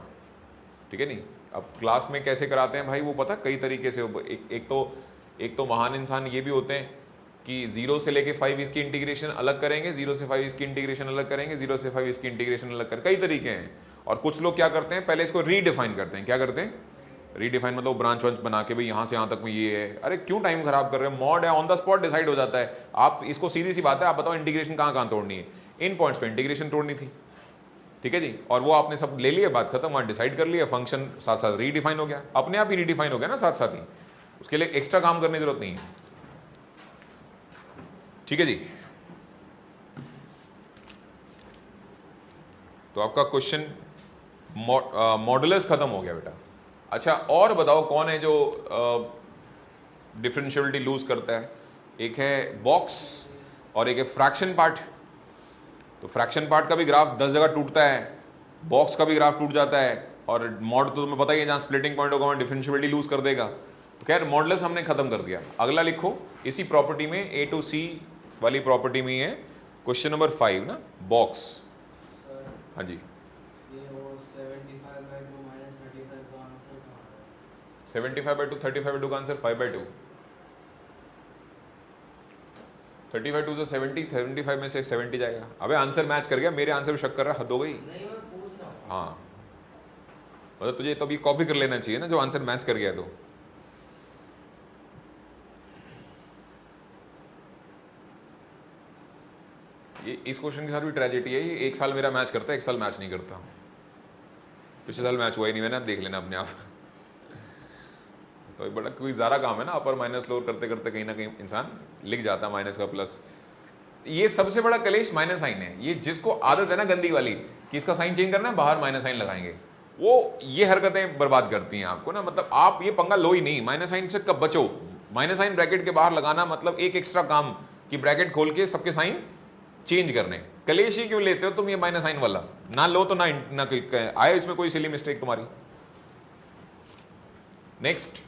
ठीक है नहीं। अब क्लास में कैसे कराते हैं भाई वो पता कई तरीके से, एक तो महान इंसान ये भी होते हैं कि 0 से लेके 5 इसकी इंटीग्रेशन अलग करेंगे, 0 से 5 इसकी इंटीग्रेशन अलग करेंगे, 0 से 5 इसकी इंटीग्रेशन अलग करेंगे, कई तरीके हैं। और कुछ लोग क्या करते हैं पहले इसको रीडिफाइन करते हैं, क्या करते हैं रीडिफाइन, मतलब ब्रांच वंच बना के भाई यहाँ से यहाँ तक में ये है, अरे क्यों टाइम खराब कर रहे हो, मॉड है ऑन द स्पॉट डिसाइड हो जाता है। आप इसको सीधी सी बात है, आप बताओ इंटीग्रेशन कहाँ कहाँ तोड़नी है, इन पॉइंट्स पे इंटीग्रेशन तोड़नी थी, ठीक है जी, और वो आपने सब ले लिया, बात खत्म, वहाँ डिसाइड कर लिया, फंक्शन साथ साथ रीडिफाइन हो गया, अपने आप ही रीडिफाइन हो गया ना साथ साथ ही, उसके लिए एक्स्ट्रा काम करने की जरूरत नहीं है। ठीक है जी, तो आपका क्वेश्चन मॉडुलस खत्म हो गया बेटा। अच्छा और बताओ कौन है जो डिफरेंशियबिलिटी लूज करता है, एक है बॉक्स और एक है फ्रैक्शन पार्ट। तो फ्रैक्शन पार्ट का भी ग्राफ 10 जगह टूटता है, बॉक्स का भी ग्राफ टूट जाता है, और मॉड तो तुम्हें पता ही है जहां स्प्लिटिंग पॉइंट होगा वहां डिफरेंशियबिलिटी लूज कर देगा। तो खैर मॉडुलस हमने खत्म कर दिया। अगला लिखो इसी प्रॉपर्टी में A to C वाली प्रॉपर्टी में है क्वेश्चन नंबर 5 ना, बॉक्स। हाँ जी, 75/2 35/2 का आंसर 5/2, 35/2 से 70, 75 में से 70 जाएगा। अबे आंसर मैच कर गया, मेरे आंसर पे शक कर रहा है, हद हो गई।
नहीं मैं पूछ रहा हूँ।
हाँ मतलब तुझे तो अभी कॉपी कर लेना चाहिए ना जो आंसर मैच कर गया तो। ये इस क्वेश्चन के साथ भी ट्रेजेडी है, ये एक साल मेरा मैच करता है, एक साल मैच नहीं करता। पिछले साल मैच हुआ ही नहीं मैंने, आप देख लेना अपने आप। तो बड़ा कोई ज़्यादा काम है ना, अपर माइनस लोअर करते करते कहीं ना कहीं इंसान लिख जाता है माइनस का प्लस। ये सबसे बड़ा कलेश माइनस साइन है, ये जिसको आदत है ना गंदी वाली कि इसका साइन चेंज करना है बाहर माइनस साइन लगाएंगे, वो ये हरकतें बर्बाद करती हैं आपको ना। मतलब आप ये पंगा लो ही नहीं, माइनस साइन से कब बचो। माइनस साइन ब्रैकेट के बाहर लगाना मतलब एक एक्स्ट्रा काम कि ब्रैकेट खोल के सबके साइन चेंज करने। कलेश ही क्यों लेते हो तुम ये माइनस साइन वाला, ना लो तो ना आए इसमें कोई सिली मिस्टेक तुम्हारी। नेक्स्ट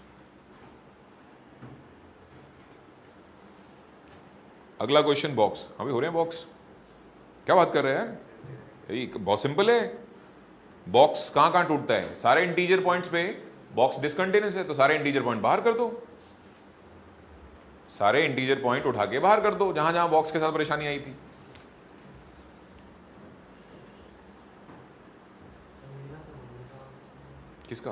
अगला क्वेश्चन बॉक्स। अभी हो रहे हैं बॉक्स, क्या बात कर रहे हैं, यही बहुत सिंपल है। बॉक्स कहां कहां टूटता है, सारे इंटीजर पॉइंट्स पे बॉक्स डिसकंटिन्यूअस है तो सारे इंटीजर पॉइंट बाहर कर दो, सारे इंटीजर पॉइंट उठा के बाहर कर दो जहां जहां बॉक्स के साथ परेशानी आई थी। किसका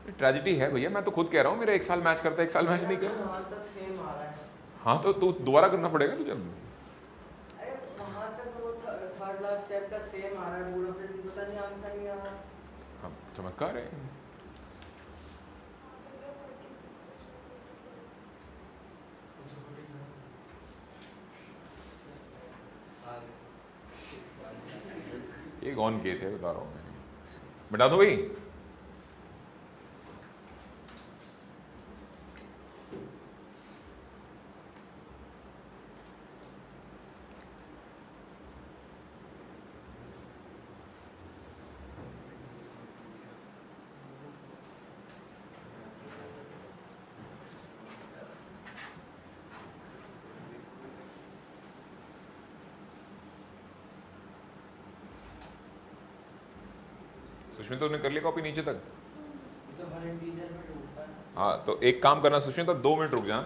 ट्रेजेडी है भैया, मैं तो खुद कह रहा हूं मेरा एक साल मैच करता है एक साल मैच नहीं कर।
वहाँ तक सेम आ रहा है।
हाँ तो तू दोबारा करना पड़ेगा तुझे।
अरे वहाँ तक वो थर्ड लास्ट स्टेप तक सेम आ रहा है पूरा, फिर भी पता नहीं आंसर नहीं आ रहा।
हाँ चमत्कार है। ये कौन केस है बता रहा हूँ मैं, बता दो भाई। सुष्मित ने कर लिया कॉपी नीचे तक।
तो हर इंटीजर में टूटता है।
हाँ तो एक काम करना सुष्मित, तो 2 मिनट रुक जा,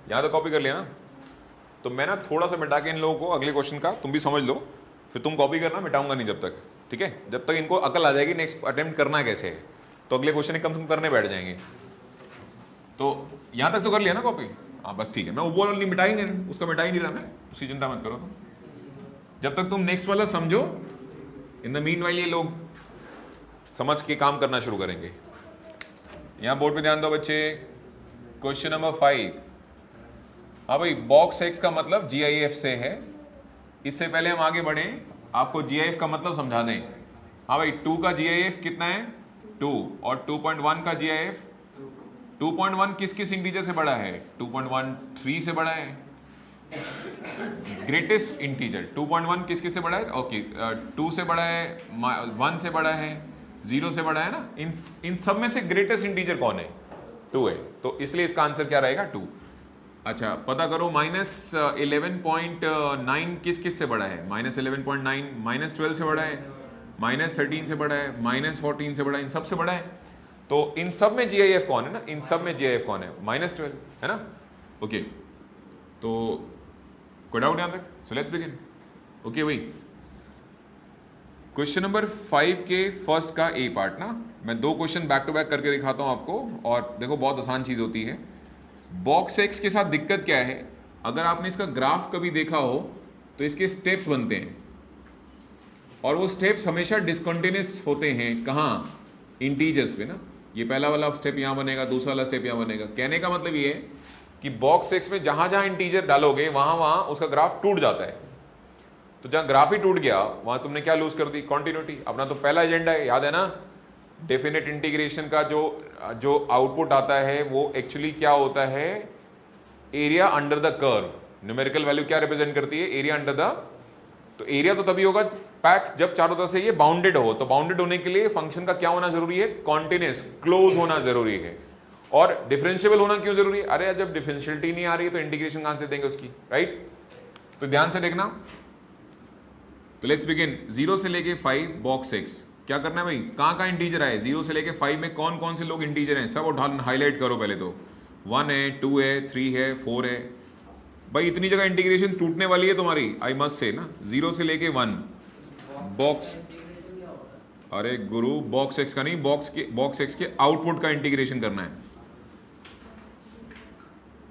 यहाँ तक कॉपी कर लिया ना, तो मैं ना थोड़ा सा मिटा के इन लोगों को अगले क्वेश्चन का तुम भी समझ लो, फिर तुम कॉपी करना, मिटाऊंगा नहीं जब तक, ठीक है। जब तक इनको अकल आ जाएगी नेक्स्ट अटेम्प्ट करना कैसे है, तो अगले क्वेश्चन कम तुम करने बैठ जाएंगे। तो यहाँ तक तो कर लिया ना कॉपी, हाँ बस ठीक है। मैं वो नहीं मिटाएंगे, उसका मिटा ही नहीं रहा मैं, उसकी चिंता मत करो तुम, जब तक तुम नेक्स्ट वाला समझो। इन द मीन वाइल ये लोग समझ के काम करना शुरू करेंगे। यहां बोर्ड पे ध्यान दो बच्चे, क्वेश्चन नंबर 5। हाँ भाई, बॉक्स एक्स का मतलब GIF से है। इससे पहले हम आगे बढ़े, आपको GIF का मतलब समझा दें। हाँ भाई, 2 का GIF कितना है 2, और 2.1 का GIF 2.1 किस किस इंटीजर से बड़ा है? 2.1 3 से बड़ा है, ग्रेटेस्ट इंटीजर। 2.1 किस किस से बड़ा है? ओके, 2 से बड़ा है, 1 से बड़ा है, 0 से बड़ा है ना। इन सब में से ग्रेटेस्ट इंटीजर कौन है? 2 है, तो इसलिए इसका आंसर क्या रहेगा? 2। अच्छा, पता करो -11.9 किस किस से बड़ा है? -11.9 -12 से बड़ा है, -13 से बड़ा है, -14 से बड़ा है, इन सब से बड़ा है। तो इन सब में GIF कौन है ना? इन सब में GIF कौन है? -12 है ना। ओके, तो कोई डाउट यहां तक? So let's begin. ओके भाई, क्वेश्चन नंबर 5 के फर्स्ट का ए पार्ट ना, मैं 2 क्वेश्चन बैक टू बैक करके दिखाता हूं आपको, और देखो बहुत आसान चीज होती है। बॉक्स एक्स के साथ दिक्कत क्या है? अगर आपने इसका ग्राफ कभी देखा हो तो इसके स्टेप्स बनते हैं, और वो स्टेप्स हमेशा डिसकंटिन्यूस होते हैं। कहाँ? इंटीजर्स पे ना। ये पहला वाला स्टेप यहाँ बनेगा, दूसरा वाला स्टेप यहाँ बनेगा। कहने का मतलब ये है कि बॉक्स एक्स में जहां जहां इंटीजर डालोगे वहां वहां उसका ग्राफ टूट जाता है। तो जहां ग्राफ ही टूट गया वहां तुमने क्या लूज कर दी? कॉन्टिन्यूटी। अपना तो पहला एजेंडा है, याद है ना, डेफिनेट इंटीग्रेशन का जो आउटपुट आता है वो एक्चुअली क्या होता है? Area under the curve. Numerical value क्या रिप्रेजेंट करती है? Area under the. तो एरिया तो तभी होगा पैक जब चारों तरफ से ये बाउंडेड हो। तो बाउंडेड होने के लिए फंक्शन का क्या होना जरूरी है? कॉन्टिन्यूस, क्लोज होना जरूरी है। और डिफरेंशिएबल होना क्यों जरूरी है? अरे जब डिफरेंशियलिटी नहीं आ रही है तो इंटीग्रेशन कहां से देंगे उसकी, राइट? तो ध्यान से देखना। तो लेट्स बिगिन। 0 से लेके 5 बॉक्स एक्स, क्या करना है भाई? कहां कहां इंटीजर आए? 0 से लेके 5 में कौन कौन से लोग इंटीजर हैं? सब उठा हाईलाइट करो पहले तो। 1 है, 2 है, 3 है, 4 है। भाई इतनी जगह इंटीग्रेशन टूटने वाली है तुम्हारी, आई मस्ट से ना। 0 से लेके 1 बॉक्स, अरे गुरु बॉक्स एक्स का नहीं, बॉक्स एक्स के आउटपुट का इंटीग्रेशन करना है।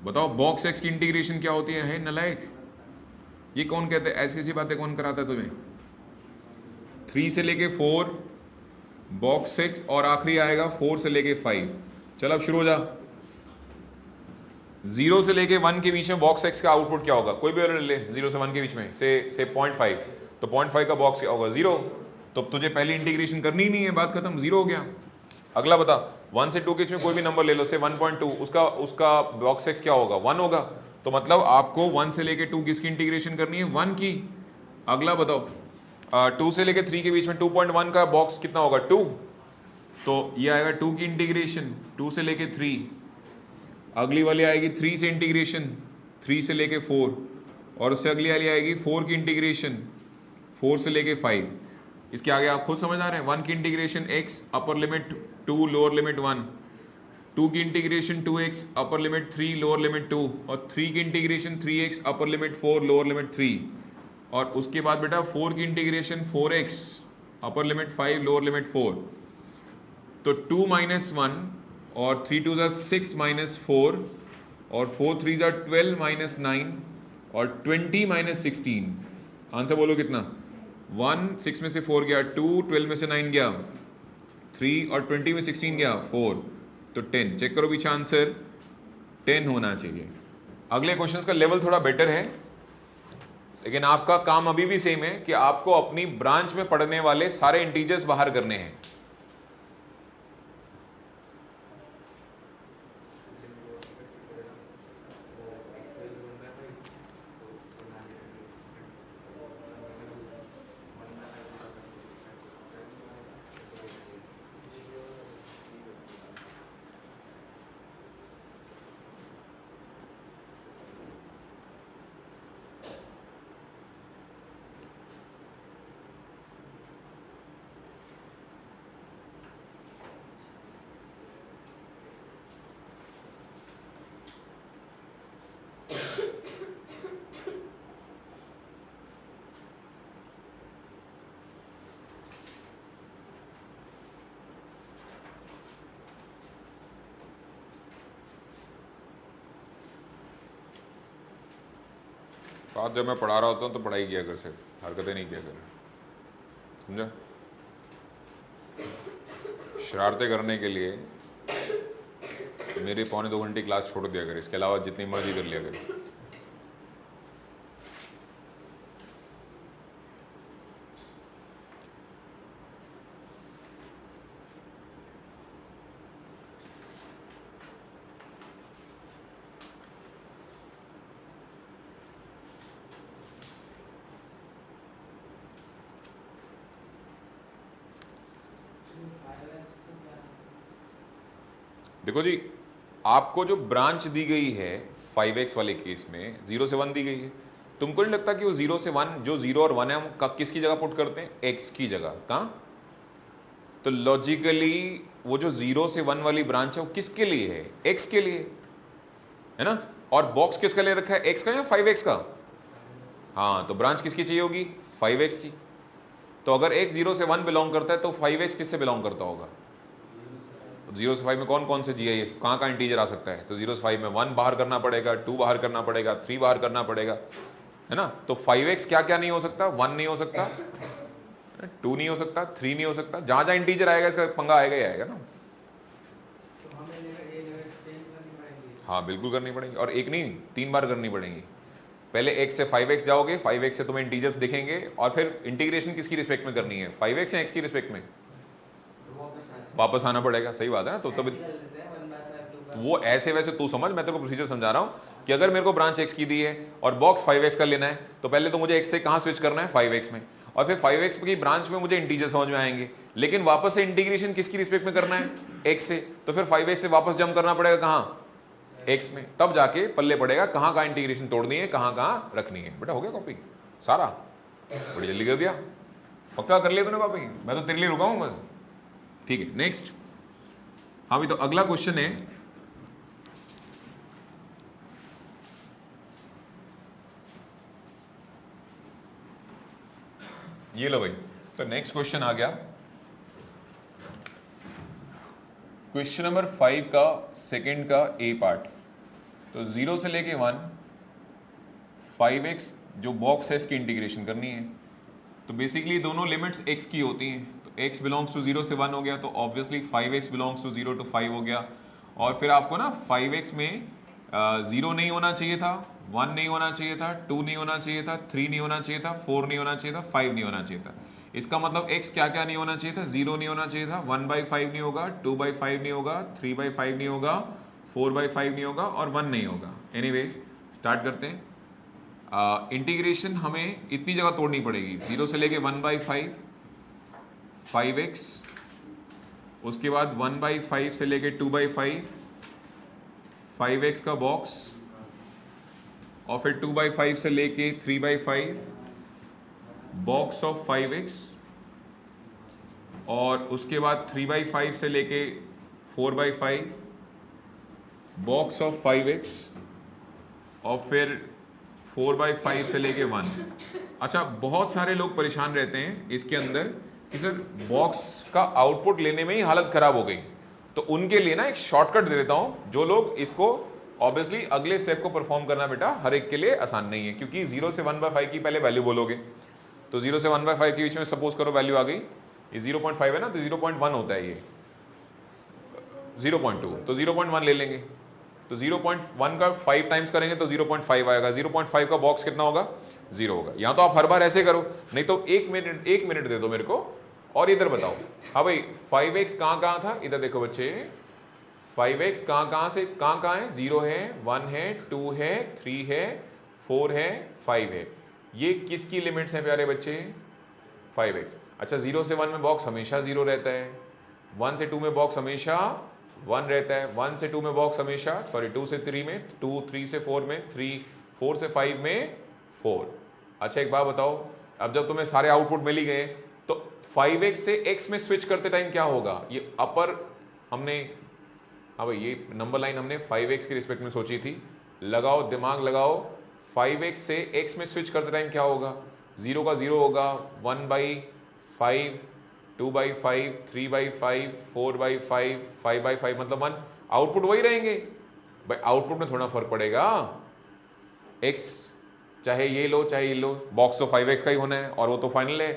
बताओ बॉक्स एक्स की इंटीग्रेशन क्या होती है नलायक? ये कौन कहते हैं? ऐसी ऐसी बातें कौन कराता है तुम्हें? 3 से लेके 4 बॉक्स एक्स, और आखिरी आएगा 4 से लेके 5। चल अब शुरू हो जा। 0 से लेके 1 के बीच में बॉक्स एक्स का आउटपुट क्या होगा? कोई भी ले ले, 0 से 1 के बीच में से 0.5, तो 0.5 का बॉक्स क्या होगा? 0। तो तुझे पहली इंटीग्रेशन करनी ही नहीं है, बात खत्म, 0 हो गया। अगला बता, 1 से 2 के बीच में कोई भी नंबर ले लो, से 1.2, उसका बॉक्स एक्स क्या होगा? 1 होगा। तो मतलब आपको 1 से लेके 2 किसकी इंटीग्रेशन करनी है? 1 की। अगला बताओ, 2 से लेके 3 के बीच में 2.1 का बॉक्स कितना होगा? 2। तो ये आएगा 2 की इंटीग्रेशन, 2 से लेके 3। अगली वाली आएगी 3 से इंटीग्रेशन, 3 से लेके 4, और उससे अगली वाली आएगी 4 की इंटीग्रेशन, 4 से लेके 5। इसके आगे आप खुद समझ आ रहे हैं। 1 की integration x upper limit 2 lower limit 1, 2 की integration 2x upper limit 3 lower limit 2, और 3 की integration 3x upper limit 4 lower limit 3, और उसके बाद बेटा 4 की integration 4x upper limit 5 lower limit 4। तो 2 - 1 और 3 2 6 - 4, और 4 3 12 - 9, और 20 - 16। आंसर बोलो कितना? 1 6 में से 4 गया, 2 12 में से 9 गया, 3 और 20 में 16 गया 4, तो 10। चेक करो पीछे, आंसर 10 होना चाहिए। अगले क्वेश्चंस का लेवल थोड़ा बेटर है, लेकिन आपका काम अभी भी सेम है कि आपको अपनी ब्रांच में पढ़ने वाले सारे इंटीजर्स बाहर करने हैं। आज जब मैं पढ़ा रहा होता हूँ तो पढ़ाई किया कर, सिर्फ हरकतें नहीं किया कर, समझा? शरारतें करने के लिए मेरे 1.25 घंटे क्लास छोड़ दिया कर, इसके अलावा जितनी मर्जी कर लिया कर। देखो जी, आपको जो ब्रांच दी गई है 5x वाले केस में 0 से 1 दी गई है, तुमको नहीं लगता कि वो 0 से 1, जो 0 और 1 है हम किसकी जगह पुट करते हैं? x की जगह। कहाँ? तो लॉजिकली वो जो 0 से 1 वाली ब्रांच है वो किसके लिए है? x के लिए, है ना? और बॉक्स किसका ले रखा है? x का या 5x का? हाँ, तो ब्रांच किसकी चाहिए होगी? 5x की। तो अगर x 0 से 1 बिलोंग करता है तो 5x किससे बिलोंग करता होगा? 0 से 5 में कौन कौन से GIF, कहाँ कहाँ इंटीजर आ सकता है? तो 0 से 5 में 1 बाहर करना पड़ेगा, 2 बाहर करना पड़ेगा, 3 बाहर करना पड़ेगा, है ना? तो 5x क्या क्या नहीं हो सकता? 1 नहीं हो सकता, 2 नहीं हो सकता, 3 नहीं हो सकता। जहाँ जहाँ इंटीजर आएगा इसका पंगा आएगा ही आएगा ना।
तो हमें लिमिट चेंज करनी पड़ेगी।
हाँ बिल्कुल करनी पड़ेगी, और एक नहीं 3 बार करनी पड़ेगी। पहले x से 5x जाओगे, 5x से तुम्हें इंटीजर्स दिखेंगे, और फिर इंटीग्रेशन किसकी रिस्पेक्ट में करनी है? 5x या x की रिस्पेक्ट में? वापस आना पड़ेगा। सही बात है ना। तो तब वो ऐसे वैसे तू समझ, मैं तेरे को प्रोसीजर समझा रहा हूँ कि अगर मेरे को ब्रांच x की दी है और बॉक्स 5x का लेना है, तो पहले तो मुझे x से कहाँ स्विच करना है? 5x में, और फिर 5x की ब्रांच में मुझे इंटीजर समझ में आएंगे, लेकिन वापस से इंटीग्रेशन किसकी रिस्पेक्ट में करना है? x से। तो फिर 5x से वापस जंप करना पड़ेगा कहाँ? x में। तब जाके पल्ले पड़ेगा कहाँ कहाँ इंटीग्रेशन तोड़नी है, कहाँ कहाँ रखनी है। बेटा हो गया कॉपी सारा? बड़ी जल्दी कर दिया। पक्का कर लिया तूने कॉपी? मैं तो तेरे लिए रुका हूँ बस। ठीक है, नेक्स्ट। हाँ भी, तो अगला क्वेश्चन है, ये लो भाई। तो नेक्स्ट क्वेश्चन आ गया, क्वेश्चन नंबर 5 का सेकंड का ए पार्ट। तो 0 से लेके 1, 5x जो बॉक्स है इसकी इंटीग्रेशन करनी है। तो बेसिकली दोनों लिमिट्स x की होती हैं। तो x बिलोंग्स टू 0 से 1 हो गया, तो obviously 5x belongs to 0 to 5 हो गया। और फिर आपको ना 5x में 0 नहीं होना चाहिए था, 1 नहीं होना चाहिए था, 2 नहीं होना चाहिए था, 3 नहीं होना चाहिए था, 4 नहीं होना चाहिए था, 5 नहीं होना चाहिए था। इसका मतलब x क्या क्या नहीं होना चाहिए था? 0 नहीं होना चाहिए था, 1/5 नहीं होगा, 2/5 नहीं होगा, 3/5 नहीं होगा, 4/5 नहीं होगा, और 1 नहीं होगा। एनीवेज स्टार्ट करते हैं। इंटीग्रेशन हमें इतनी जगह तोड़नी पड़ेगी, 0 से लेके 1/5, 5x, उसके बाद 1/5 से लेके 2/5, 5x का बॉक्स, और फिर 2/5 से लेके 3/5 बॉक्स ऑफ 5x, और उसके बाद 3/5 से लेके 4/5 बॉक्स ऑफ 5x, और फिर 4/5 से लेके 1। अच्छा, बहुत सारे लोग परेशान रहते हैं इसके अंदर कि सर बॉक्स का आउटपुट लेने में ही हालत खराब हो गई। तो उनके लिए ना एक शॉर्टकट दे देता हूं, जो लोग इसको ऑब्वियसली अगले स्टेप को परफॉर्म करना बेटा हर एक के लिए आसान नहीं है, क्योंकि 0 से 1/5 की पहले वैल्यू बोलोगे। तो 0 से 1/5 के बीच में सपोज करो वैल्यू आ गई, ये 0.5 है ना, तो 0.1 होता है, ये 0.2, तो 0.1 ले लेंगे। तो 0.1 का 5 टाइम्स करेंगे तो 0.5 आएगा। 0.5 का बॉक्स कितना होगा? 0 होगा। या तो आप हर बार ऐसे करो, नहीं तो एक मिनट दे दो मेरे को, और इधर बताओ। हाँ भाई, 5x कहाँ था? इधर देखो बच्चे, 5x कहाँ से कहाँ है? 0 है, 1 है, 2 है, 3 है, 4 है, 5 है। ये किसकी लिमिट्स हैं प्यारे बच्चे? 5x। अच्छा, 0 से 1 में बॉक्स हमेशा 0 रहता है, 1 से 2 में बॉक्स हमेशा 1 रहता है, 1 से 2 में बॉक्स हमेशा, सॉरी 2 से 3 में 2, 3 से 4 में 3, 4 से 5 में 4। अच्छा एक बात बताओ, अब जब तुम्हें सारे आउटपुट मिल ही गए, तो 5x से x में स्विच करते टाइम क्या होगा? ये अपर हमने, हाँ भाई ये नंबर लाइन हमने 5x की रिस्पेक्ट में सोची थी। लगाओ, दिमाग लगाओ, 5x से x में स्विच करते टाइम क्या होगा? 0 का 0 होगा, 1/5, 2/5, 3/5, 4/5, 5/5, मतलब 1। आउटपुट वही रहेंगे भाई, आउटपुट में थोड़ा फर्क पड़ेगा। x चाहे ये लो चाहे ये लो, बॉक्स तो 5x का ही होना है, और वो तो फाइनल है,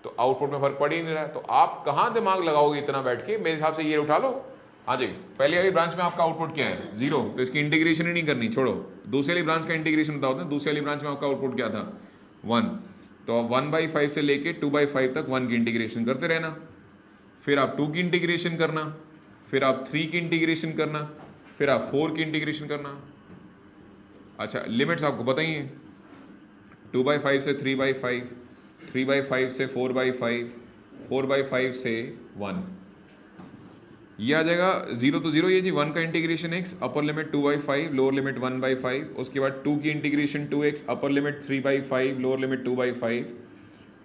तो आउटपुट में फर्क पड़ ही नहीं रहा है। तो आप कहाँ दिमाग लगाओगे इतना बैठ के? मेरे हिसाब से ये उठा लो, आ जाइए, पहली वाली ब्रांच में आपका आउटपुट क्या है 0, तो इसकी इंटीग्रेशन ही नहीं करनी, छोड़ो। दूसरी वाली ब्रांच का इंटीग्रेशन बताओ ना, दूसरी वाली ब्रांच में आपका आउटपुट क्या था 1, तो 1/5 से लेके 2/5 तक 1 की इंटीग्रेशन करते रहना, फिर आप 2 की इंटीग्रेशन करना, फिर आप 3 की इंटीग्रेशन करना, फिर आप 4 की इंटीग्रेशन करना। अच्छा लिमिट्स आपको बताइए, 2/5 से 3/5, 3/5 से 4/5, 4/5 से 1, ये आ जाएगा 0 तो 0 ये जी, 1 का integration x upper limit 2/5 lower limit 1/5, उसके बाद 2 की integration 2x upper limit 3/5 lower limit 2/5,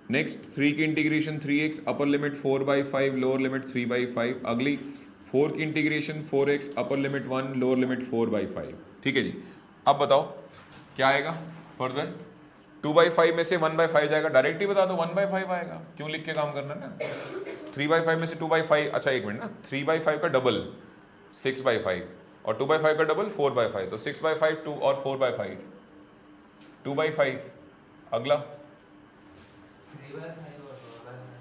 next 3 की integration 3x upper limit 4/5 lower limit 3/5, अगली 4 की integration 4x upper limit 1 lower limit 4/5। ठीक है जी, अब बताओ क्या आएगा फर्दर, 2/5 में से 1/5 जाएगा, डायरेक्ट ही बता दो 1/5 आएगा, क्यों लिख के काम करना ना। 3/5 में से 2/5, अच्छा एक मिनट ना, 3/5 का डबल 6/5 और 2/5 का डबल 4/5, तो 6/5 2 और 4/5 2/5। अगला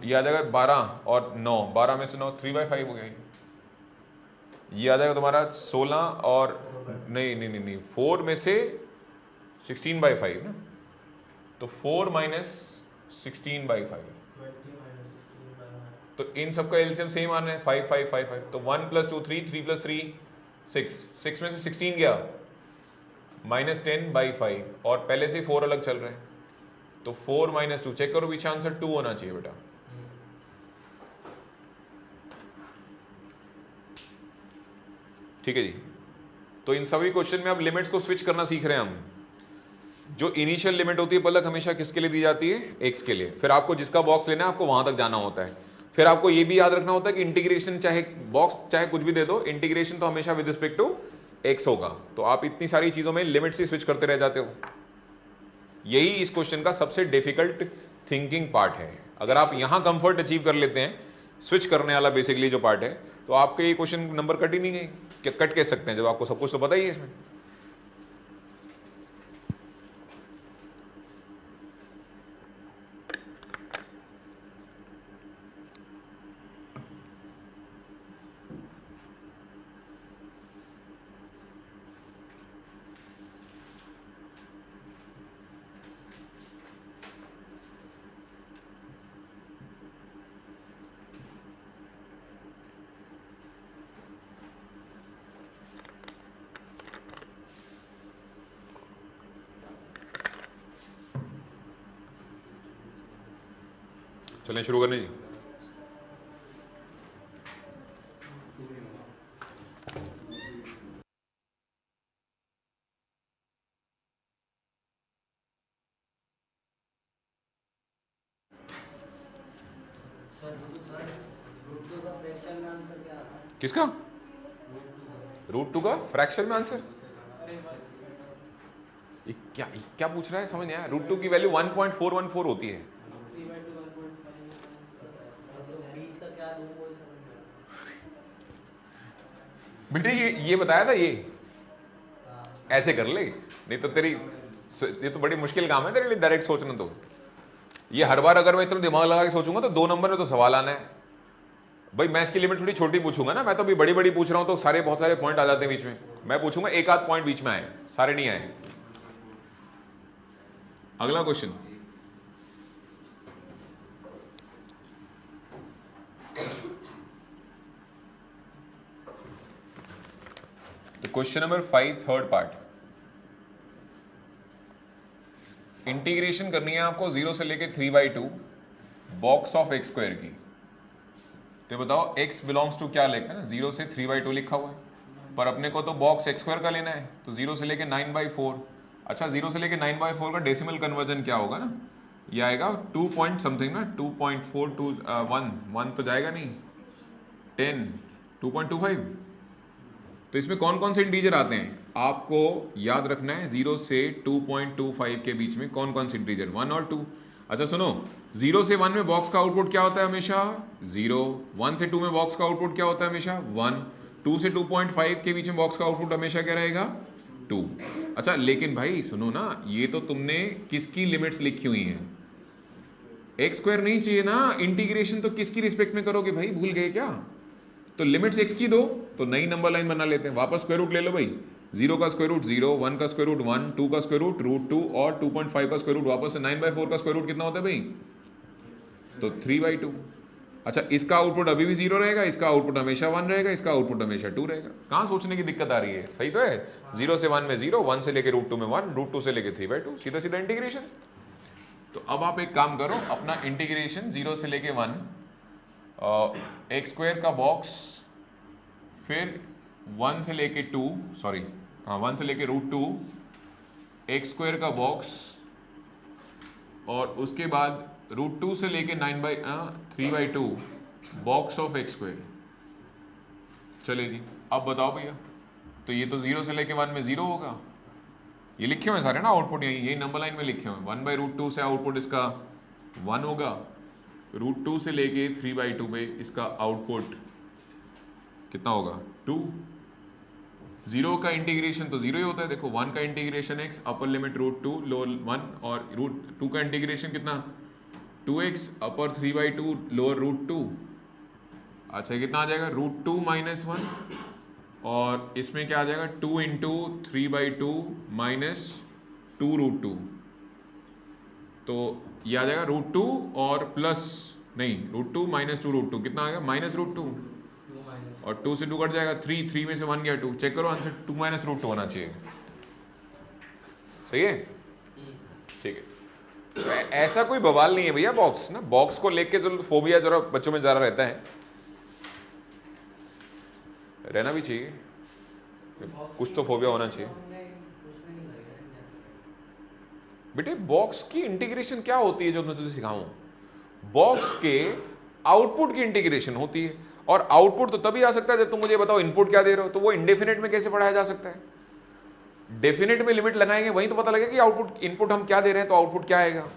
ये आ जाएगा 12 और 9, 12 में से 9 3/5 हो गया। ये आ जाएगा तुम्हारा 16 और नहीं 4 में से 16/5 ना, तो 4 माइनस 16/5, तो इन सबका एलसीएम सेम आना है 5 5 5 5, तो 1 + 2 3, 3 + 3 6, 6 में से 16 गया -10/5, और पहले से 4 अलग चल रहे हैं, तो 4 - 2, चेक करो पीछे आंसर 2 होना चाहिए बेटा। ठीक है जी, तो इन सभी क्वेश्चन में अब लिमिट्स को स्विच करना सीख रहे हैं हम। जो इनिशियल लिमिट होती है पलक हमेशा किसके लिए दी जाती है, x के लिए, फिर आपको जिसका बॉक्स लेना है आपको वहां तक जाना होता है, फिर आपको ये भी याद रखना होता है कि इंटीग्रेशन चाहे बॉक्स चाहे कुछ भी दे दो, इंटीग्रेशन तो हमेशा विद रिस्पेक्ट टू x होगा, तो आप इतनी सारी चीजों में लिमिट्स ही स्विच करते रह जाते हो। यही इस क्वेश्चन का सबसे डिफिकल्ट थिंकिंग पार्ट है। अगर आप यहां कंफर्ट अचीव कर लेते हैं, स्विच करने वाला बेसिकली जो पार्ट है, तो आपके ये क्वेश्चन नंबर कट ही नहीं गए, क्या कट कह सकते हैं जब आपको सब कुछ तो पता ही है इसमें। चलें शुरू करने जी। किसका √2 का फ्रैक्शन में आंसर, क्या पूछ रहा है समझ नहीं आया। √2 की वैल्यू 1.414 होती है। बेटे ये बताया था, ये ऐसे कर ले, नहीं तो तेरी ये तो बड़ी मुश्किल काम है तेरे लिए डायरेक्ट सोचना। तो ये हर बार अगर मैं इतना दिमाग लगा के सोचूंगा तो 2 नंबर में तो सवाल आना है भाई। मैं इसकी लिमिट थोड़ी छोटी पूछूंगा ना, मैं तो अभी बड़ी बड़ी पूछ रहा हूं तो सारे बहुत सारे पॉइंट आ जाते हैं बीच में। मैं पूछूंगा एक आध पॉइंट बीच में आए, सारे नहीं आए। अगला क्वेश्चन, तो question number 5 third part, integration करनी है आपको 0 से लेके 3/2 बॉक्स ऑफ x स्क्वायर की। तो बताओ x बिलोंग्स टू क्या लेकर ना, 0 से 3/2 लिखा हुआ है, पर अपने को तो बॉक्स x स्क्वायर का लेना है, तो 0 से लेके 9/4। अच्छा 0 से लेके 9/4 का डेसिमल कन्वर्जन क्या होगा ना, ये आएगा 2 पॉइंट समथिंग ना, 2.421 तो जाएगा नहीं, 10 2.25। तो इसमें कौन कौन से इंटीजर आते हैं आपको याद रखना है। 0 से 2.25 के बीच में कौन कौन से इंटीजर, 1 और 2। अच्छा सुनो, 0 से 1 में बॉक्स का आउटपुट क्या होता है हमेशा 0, 1 से 2 में बॉक्स का आउटपुट क्या होता है हमेशा 1, 2 से 2.5 के बीच में बॉक्स का आउटपुट हमेशा क्या रहेगा 2। अच्छा लेकिन भाई सुनो ना, ये तो तुमने किसकी लिमिट्स लिखी हुई हैं, x स्क्वायर नहीं चाहिए ना, इंटीग्रेशन तो किसकी रिस्पेक्ट में करोगे भाई, भूल गए क्या। तो लिमिट्स एक्स की दो, तो नई नंबर लाइन बना लेते हैं, वापस स्क्वायर रूट ले लो भाई, 0 का स्क्वायर रूट 0, 1 का स्क्वायर रूट 1, 2 का स्क्वायर रूट √2 और 2.5 का स्क्वायर रूट वापस से 9/4 का स्क्वायर रूट कितना होता है भाई, तो 3/2। अच्छा, इसका आउटपुट अभी भी 0 रहेगा, इसका आउटपुट हमेशा 1 रहेगा, इसका आउटपुट हमेशा 2 रहेगा। कहाँ सोचने की दिक्कत आ रही है, सही तो है। 0 से 1 में 0, 1 से लेके √2 में 1, √2 से लेके 3/2, सीधा सीधा इंटीग्रेशन। तो अब आप एक काम करो, अपना इंटीग्रेशन 0 से लेके 1, एक्स स्क्वायर का बॉक्स, फिर 1 से लेके 2, सॉरी हाँ 1 से लेके √2, एक्स स्क्वायर का बॉक्स, और उसके बाद √2 से लेके 3/2 बॉक्स ऑफ एक्स स्क्वायर। चलेगी, अब बताओ भैया, तो ये तो 0 से लेके 1 में 0 होगा, ये लिखे हुए सारे ना आउटपुट, यही नंबर लाइन में लिखे हुए। 1/√2 से आउटपुट इसका 1 होगा, √2 से लेके 3/2 में इसका आउटपुट कितना होगा, 2। 0 का इंटीग्रेशन तो 0 ही होता है, देखो 1 का integration x, upper limit √2 lower 1, और √2 का इंटीग्रेशन कितना, 2x अपर 3/2 लोअर √2। अच्छा, कितना आ जाएगा, √2 - 1, और इसमें क्या आ जाएगा, 2 इंटू 3/2 माइनस 2 √2, तो ये आ जाएगा √2 और प्लस, नहीं √2 - 2 √2 कितना आएगा, -√2, और 2 से 2 कट जाएगा, 3 में से 1 गया 2, चेक करो आंसर, 2 - √2 होना चाहिए, सही है, ठीक है। तो ऐसा कोई बवाल नहीं है भैया, बॉक्स ना, बॉक्स को लेके जो फोबिया जरा बच्चों में ज़्यादा रहता है, रहना भी चाहिए, कुछ तो फोबिया होना चाहिए। बेटे बॉक्स की इंटीग्रेशन क्या होती है जो मैं तुझे सिखाऊं, बॉक्स के आउटपुट की इंटीग्रेशन होती है, और आउटपुट तो तभी आ सकता है जब तुम मुझे बताओ इनपुट क्या दे रहे हो, तो वो इंडेफिनेट में कैसे पढ़ाया जा सकता है, डेफिनेट में लिमिट लगाएंगे वहीं तो पता लगेगा कि आउटपुट इनपुट हम क्या दे रहे हैं, तो आउटपुट क्या आएगा।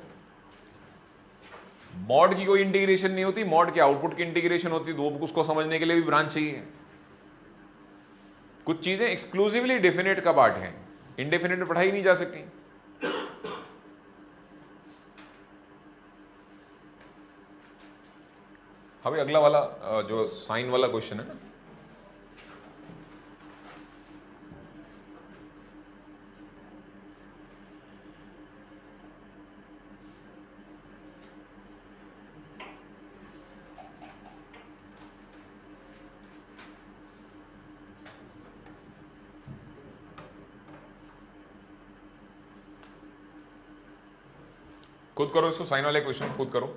मॉड की कोई इंटीग्रेशन नहीं होती, मॉड के आउटपुट की इंटीग्रेशन होती, तो वो उसको समझने के लिए भी ब्रांच चाहिए। कुछ चीजें एक्सक्लूसिवली डेफिनेट का पार्ट है, इंडेफिनेट में पढ़ाई नहीं जा सकती। अभी अगला वाला जो साइन वाला क्वेश्चन है ना, खुद करो इसको, साइन वाले क्वेश्चन खुद करो।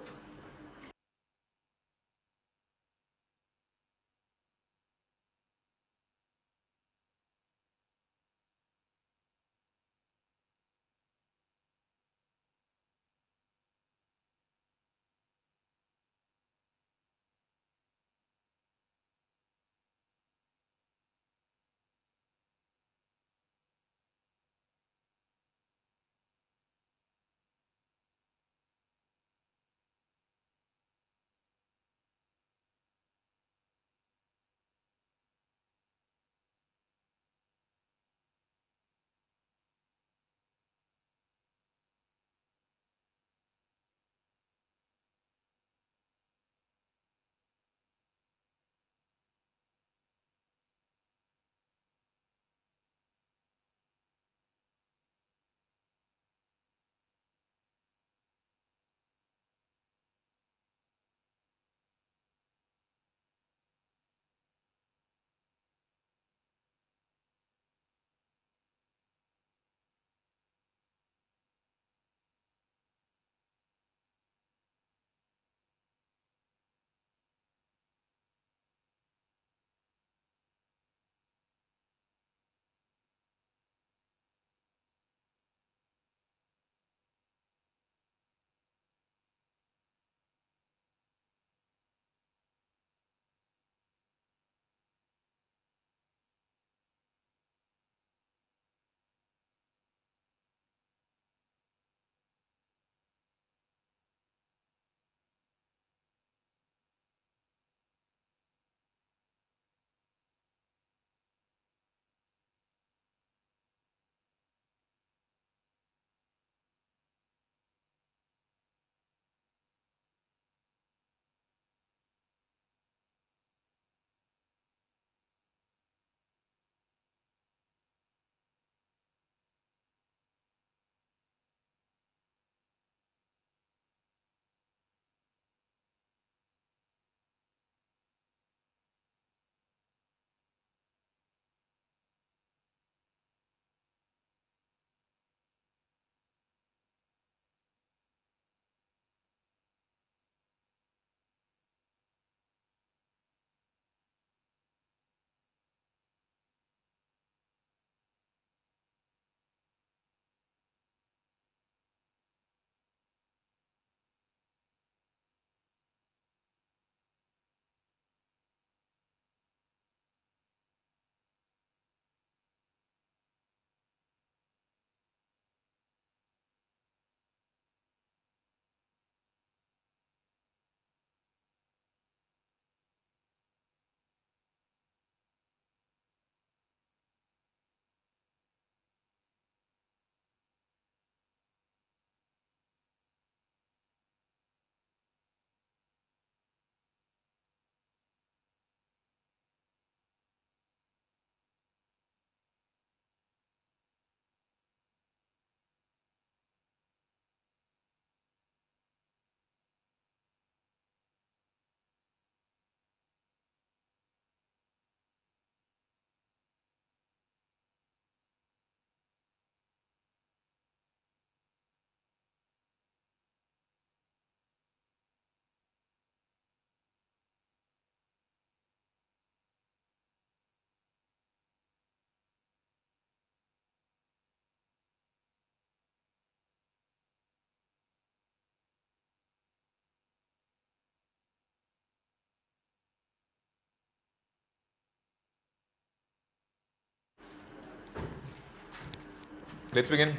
Let's begin.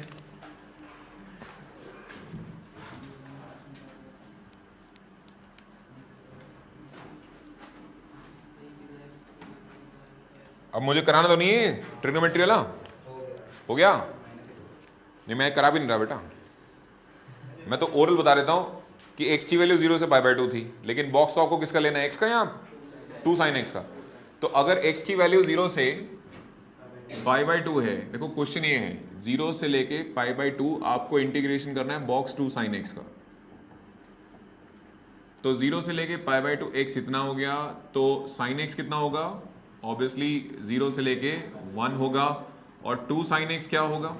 अब मुझे कराना तो नहीं है ट्रिग्नोमेट्री वाला, हो गया? नहीं मैं करा भी नहीं रहा बेटा, मैं तो ओरल बता देता हूं कि x की वैल्यू 0 से π/2 थी, लेकिन बॉक्स तो आपको किसका लेना है, x का या 2 sin x का। तो अगर x की वैल्यू 0 से π/2 है, देखो क्वेश्चन ये है 0 से लेके π/2 आपको इंटीग्रेशन करना है बॉक्स 2 sin x का। तो 0 से लेके π/2 x इतना हो गया, तो sin x कितना होगा, ऑब्वियसली 0 से लेके 1 होगा, और 2 sin x क्या होगा,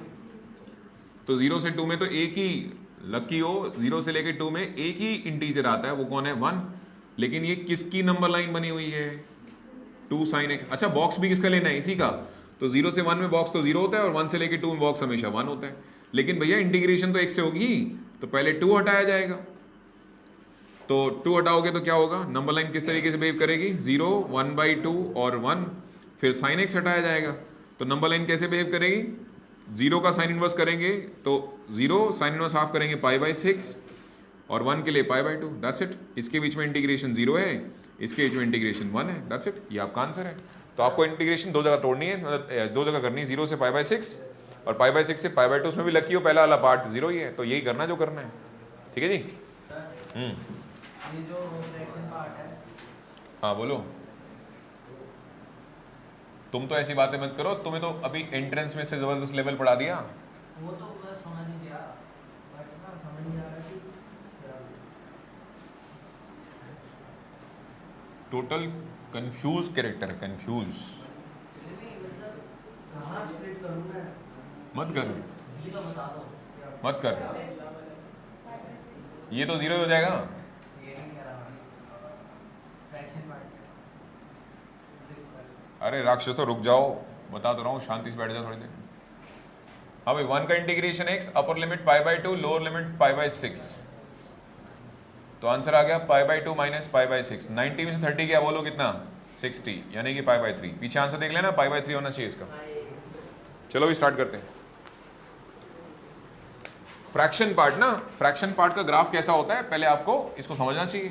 तो 0 से 2 में तो एक ही, लकी हो 0 से लेके 2 में एक ही इंटीजर आता है, वो कौन है, 1। लेकिन ये किसकी नंबर लाइन बनी हुई है, 2 sin x। अच्छा बॉक्स भी किसका लेना है, इसी का। तो 0 से 1 में बॉक्स तो 0 होता है, और 1 से लेके 2 में बॉक्स हमेशा 1 होता है। लेकिन भैया इंटीग्रेशन तो x से होगी, तो पहले 2 हटाया जाएगा। तो 2 हटाओगे तो क्या होगा, नंबर लाइन किस तरीके से बिहेव करेगी, 0 1/2 और 1, फिर sin x हटाया जाएगा। तो नंबर लाइन कैसे बिहेव करेगी, 0 का साइन इनवर्स करेंगे तो 0 साइन इनवर्स हाफ करेंगे π/6, और 1 के लिए π/2, दैट्स इट। इसके बीच में इंटीग्रेशन 0 है, इसके बीच में इंटीग्रेशन 1 है, दैट्स इट। ये आपका आंसर है। तो आपको इंटीग्रेशन दो जगह तोड़नी है, मतलब दो जगह करनी है, 0 से π/6 और π/6 से π/2। उसमें भी लकी हो पहला वाला पार्ट 0 ही है, तो यही करना जो करना है, ठीक है जी।
ये जो फ्रैक्शन पार्ट है,
हाँ बोलो। तुम तो ऐसी बातें मत करो, तुम्हें तो अभी एंट्रेंस में से जबरदस्त लेवल पढ़ा दिया।
वो तो बस समझ ही गया, बट ना समझ नहीं आ रहा कि
टोटल कंफ्यूज कैरेक्टर है, कंफ्यूज।
नहीं मतलब कहाँ स्प्लिट करूँ मैं,
मत कर,
ये तो बता दो।
मत कर, ये तो 0 हो जाएगा।
ये नहीं कह रहा मैं, फ्रैक्शन पार्ट
अरे राक्षस तो रुक जाओ, बता तो रहा हूँ, शांति से बैठ जाओ थोड़ी देर। हाँ भाई 1 का integration x, upper limit π/2, lower limit π/6, तो आंसर आ गया π/2 माइनस π/6। 90 में से 30 गया, बोलो कितना, 60, यानी कि π/3। पीछे आंसर देख लेना, π/3 होना चाहिए इसका। चलो भी स्टार्ट करते हैं। फ्रैक्शन पार्ट ना, फ्रैक्शन पार्ट का ग्राफ कैसा होता है पहले आपको इसको समझना चाहिए।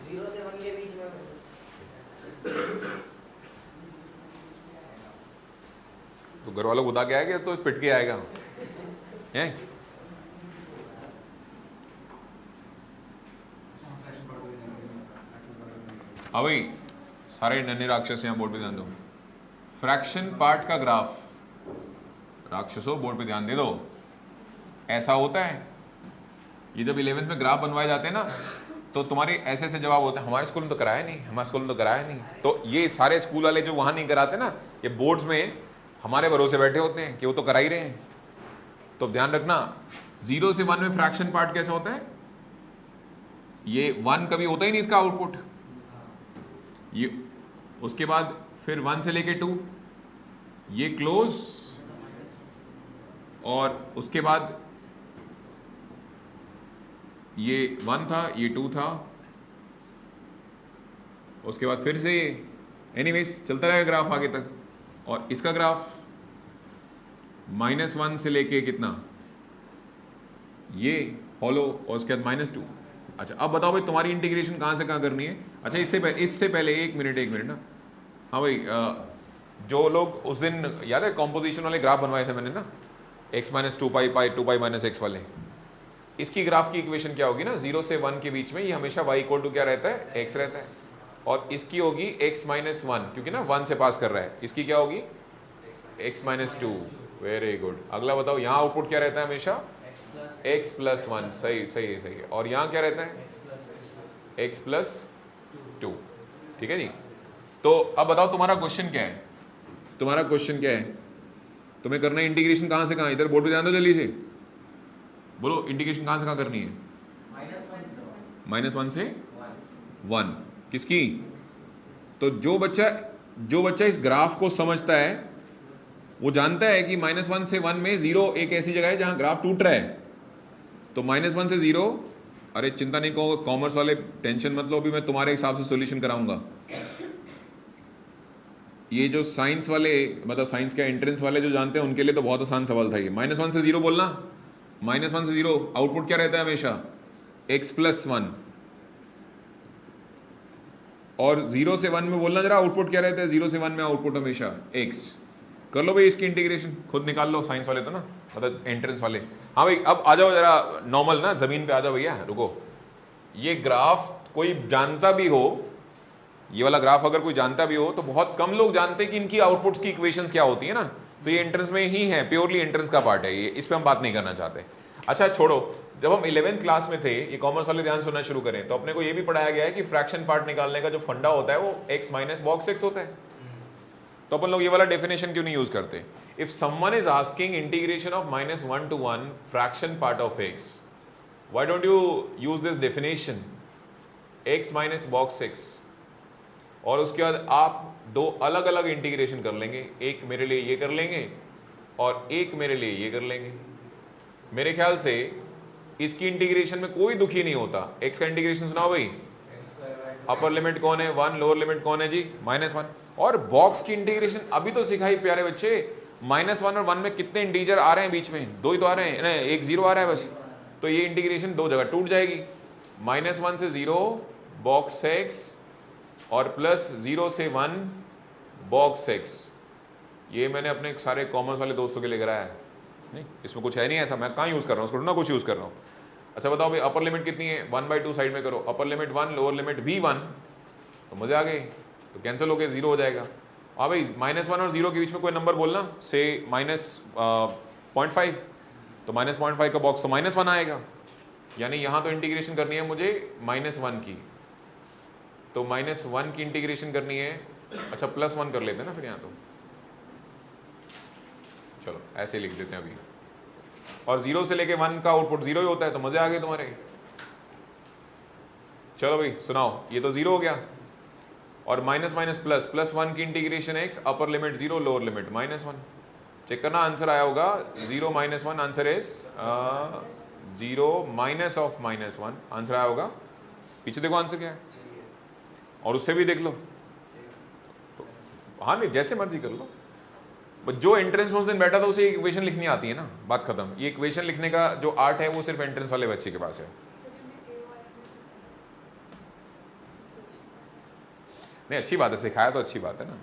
0 से 1 के बीच में
तो घर वालों को उदा के आएगा तो पिट के आएगा हैं। हाँ भाई सारे नन्हे राक्षस यहाँ बोर्ड पे ध्यान दो। फ्रैक्शन पार्ट का ग्राफ, राक्षसों बोर्ड पे ध्यान दे दो, ऐसा होता है। ये जब 11th में ग्राफ बनवाए जाते हैं ना, तो तुम्हारे ऐसे ऐसे जवाब होते हैं, हमारे स्कूल में तो कराया नहीं, हमारे स्कूल में तो कराया नहीं। तो ये सारे स्कूल वाले जो वहाँ नहीं कराते ना, ये बोर्ड्स में हमारे भरोसे बैठे होते हैं कि वो तो करा ही रहे हैं। तो ध्यान रखना 0 से 1 में फ्रैक्शन पार्ट कैसा होता है, ये 1 कभी होता ही नहीं इसका आउटपुट, ये उसके बाद फिर 1 से लेके 2 ये क्लोज, और उसके बाद ये 1 था, ये 2 था, उसके बाद फिर से ये, एनीवेज चलता रहेगा ग्राफ आगे तक। और इसका ग्राफ -1 से लेके कितना, ये हॉलो, और उसके बाद -2। अच्छा अब बताओ भाई तुम्हारी इंटीग्रेशन कहाँ से कहाँ करनी है। अच्छा इससे पहले एक मिनट ना, हाँ भाई जो लोग उस दिन याद है कॉम्पोजिशन वाले ग्राफ बनवाए थे मैंने ना, x - 2π 2π - x वाले, इसकी ग्राफ की इक्वेशन क्या होगी ना, 0 से 1 के बीच में ये हमेशा y = क्या रहता है, x रहता है, और इसकी होगी x - 1, क्योंकि ना 1 से पास कर रहा है, इसकी क्या होगी x - 2। Very good. अगला बताओ यहाँ आउटपुट क्या रहता है हमेशा, x + 1। सही है। और यहाँ क्या रहता है, x + 2। ठीक है जी। तो अब बताओ तुम्हारा क्वेश्चन क्या है, तुम्हें करना है इंटीग्रेशन कहाँ से कहाँ, इधर बोर्ड पे ध्यान दो जल्दी से, बोलो इंटीग्रेशन कहाँ से कहाँ करनी है, -1 से 1। किसकी, तो जो बच्चा इस ग्राफ को समझता है वो जानता है कि -1 से 1 में 0 एक ऐसी जगह है जहां ग्राफ टूट रहा है। तो -1 से 0, अरे चिंता नहीं करो, कॉमर्स वाले टेंशन मत लो, अभी मैं तुम्हारे हिसाब से सॉल्यूशन कराऊंगा। ये जो साइंस वाले, मतलब साइंस के एंट्रेंस वाले जो जानते हैं उनके लिए तो बहुत आसान सवाल था ये। -1 से 0 बोलना, -1 से 0 आउटपुट क्या रहता है हमेशा, x+1, और 0 से 1 में बोलना जरा आउटपुट क्या रहता है, 0 से 1 में आउटपुट हमेशा x। कर लो भाई इसकी इंटीग्रेशन, खुद निकाल लो, साइंस वाले तो ना, मतलब एंट्रेंस वाले। हाँ भाई अब आ जाओ जरा नॉर्मल ना, जमीन पे आ जाओ भैया, रुको। ये ग्राफ कोई जानता भी हो, ये वाला ग्राफ अगर कोई जानता भी हो, तो बहुत कम लोग जानते हैं कि इनकी आउटपुट्स की इक्वेशंस क्या होती है ना। तो ये एंट्रेंस में ही है, प्योरली एंट्रेंस का पार्ट है ये, इस पे हम बात नहीं करना चाहते। अच्छा छोड़ो, जब हम 11th क्लास में थे, ये कॉमर्स वाले ध्यान सुनना शुरू करें, तो अपने को ये भी पढ़ाया गया है कि फ्रैक्शन पार्ट निकालने का जो फंडा होता है वो x माइनस बॉक्स x होता है। तो अपन लोग ये वाला डेफिनेशन क्यों नहीं यूज करते? If someone is asking integration of -1 to 1 fraction part of x, why don't you use this definition x minus box x, और उसके बाद आप दो अलग अलग इंटीग्रेशन कर लेंगे, एक मेरे लिए ये कर लेंगे और एक मेरे लिए ये कर लेंगे। मेरे ख्याल से इसकी इंटीग्रेशन में कोई दुखी नहीं होता। x का इंटीग्रेशन सुनाओ भाई, अपर लिमिट कौन है 1, लोअर लिमिट कौन है जी -1। और बॉक्स की इंटीग्रेशन अभी तो सिखाई प्यारे बच्चे, -1 और 1 में कितने इंटीजर आ रहे हैं बीच में, दो ही तो आ रहे हैं, नहीं एक 0 आ रहा है बस। तो ये इंटीग्रेशन दो जगह टूट जाएगी, -1 से 0 बॉक्स x और +0 से 1 बॉक्स x। ये मैंने अपने सारे कॉमर्स वाले दोस्तों के लिए कराया है, नहीं इसमें कुछ है नहीं ऐसा, मैं कहाँ यूज़ कर रहा हूँ उसको ना, कुछ यूज़ कर रहा हूँ। अच्छा बताओ भाई अपर लिमिट कितनी है, 1/2 साइड में करो, अपर लिमिट 1 लोअर लिमिट भी 1, तो मजे आ गए, तो कैंसिल हो गए, 0 हो जाएगा। हाँ भाई -1 और 0 के बीच में कोई नंबर बोलना, से -0.5, तो -0.5 का बॉक्स तो -1 आएगा, यानी यहाँ तो इंटीग्रेशन करनी है मुझे -1 की, तो -1 की इंटीग्रेशन करनी है। अच्छा +1 कर लेते हैं ना फिर यहाँ, तो चलो ऐसे लिख देते हैं अभी, और 0 से लेके 1 का आउटपुट 0 ही होता है, तो मजे आ गए तुम्हारे। चलो भाई सुनाओ, ये तो 0 हो गया, और माइनस माइनस प्लस, +1 की integration x, upper limit 0 lower limit -1। Check करना आंसर आया होगा 0 -1, answer is 0 minus of -1, answer आया होगा। पीछे देखो आंसर क्या है, और उससे भी देख लो, हाँ नहीं जैसे मर्जी कर लो, जो एंट्रेंस में उस दिन बैठा था उसे इक्वेशन लिखनी आती है ना, बात खत्म। ये इक्वेशन लिखने का जो आर्ट है वो सिर्फ एंट्रेंस वाले बच्चे के पास है। नहीं अच्छी बात है, सिखाया तो अच्छी बात है ना,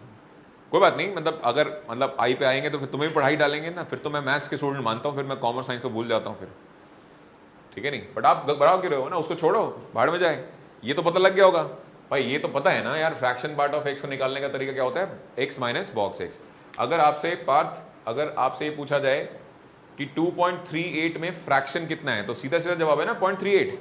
कोई बात नहीं, मतलब अगर मतलब आई पे आएंगे तो फिर तुम्हें भी पढ़ाई डालेंगे ना, फिर तो मैं मैथ्स के स्टूडेंट मानता हूँ, फिर मैं कॉमर्स साइंस को भूल जाता हूँ फिर, ठीक है नहीं। बट आप बढ़ाओ क्यों रहे हो ना, उसको छोड़ो भाड़ में जाए। ये तो पता लग गया होगा भाई, ये तो पता है ना यार, फ्रैक्शन पार्ट ऑफ एक्स को निकालने का तरीका क्या होता है, x माइनस बॉक्स x। अगर आपसे पार्थ, अगर आपसे ये पूछा जाए कि 2.38 में फ्रैक्शन कितना है, तो सीधा सीधा जवाब है ना 0.38।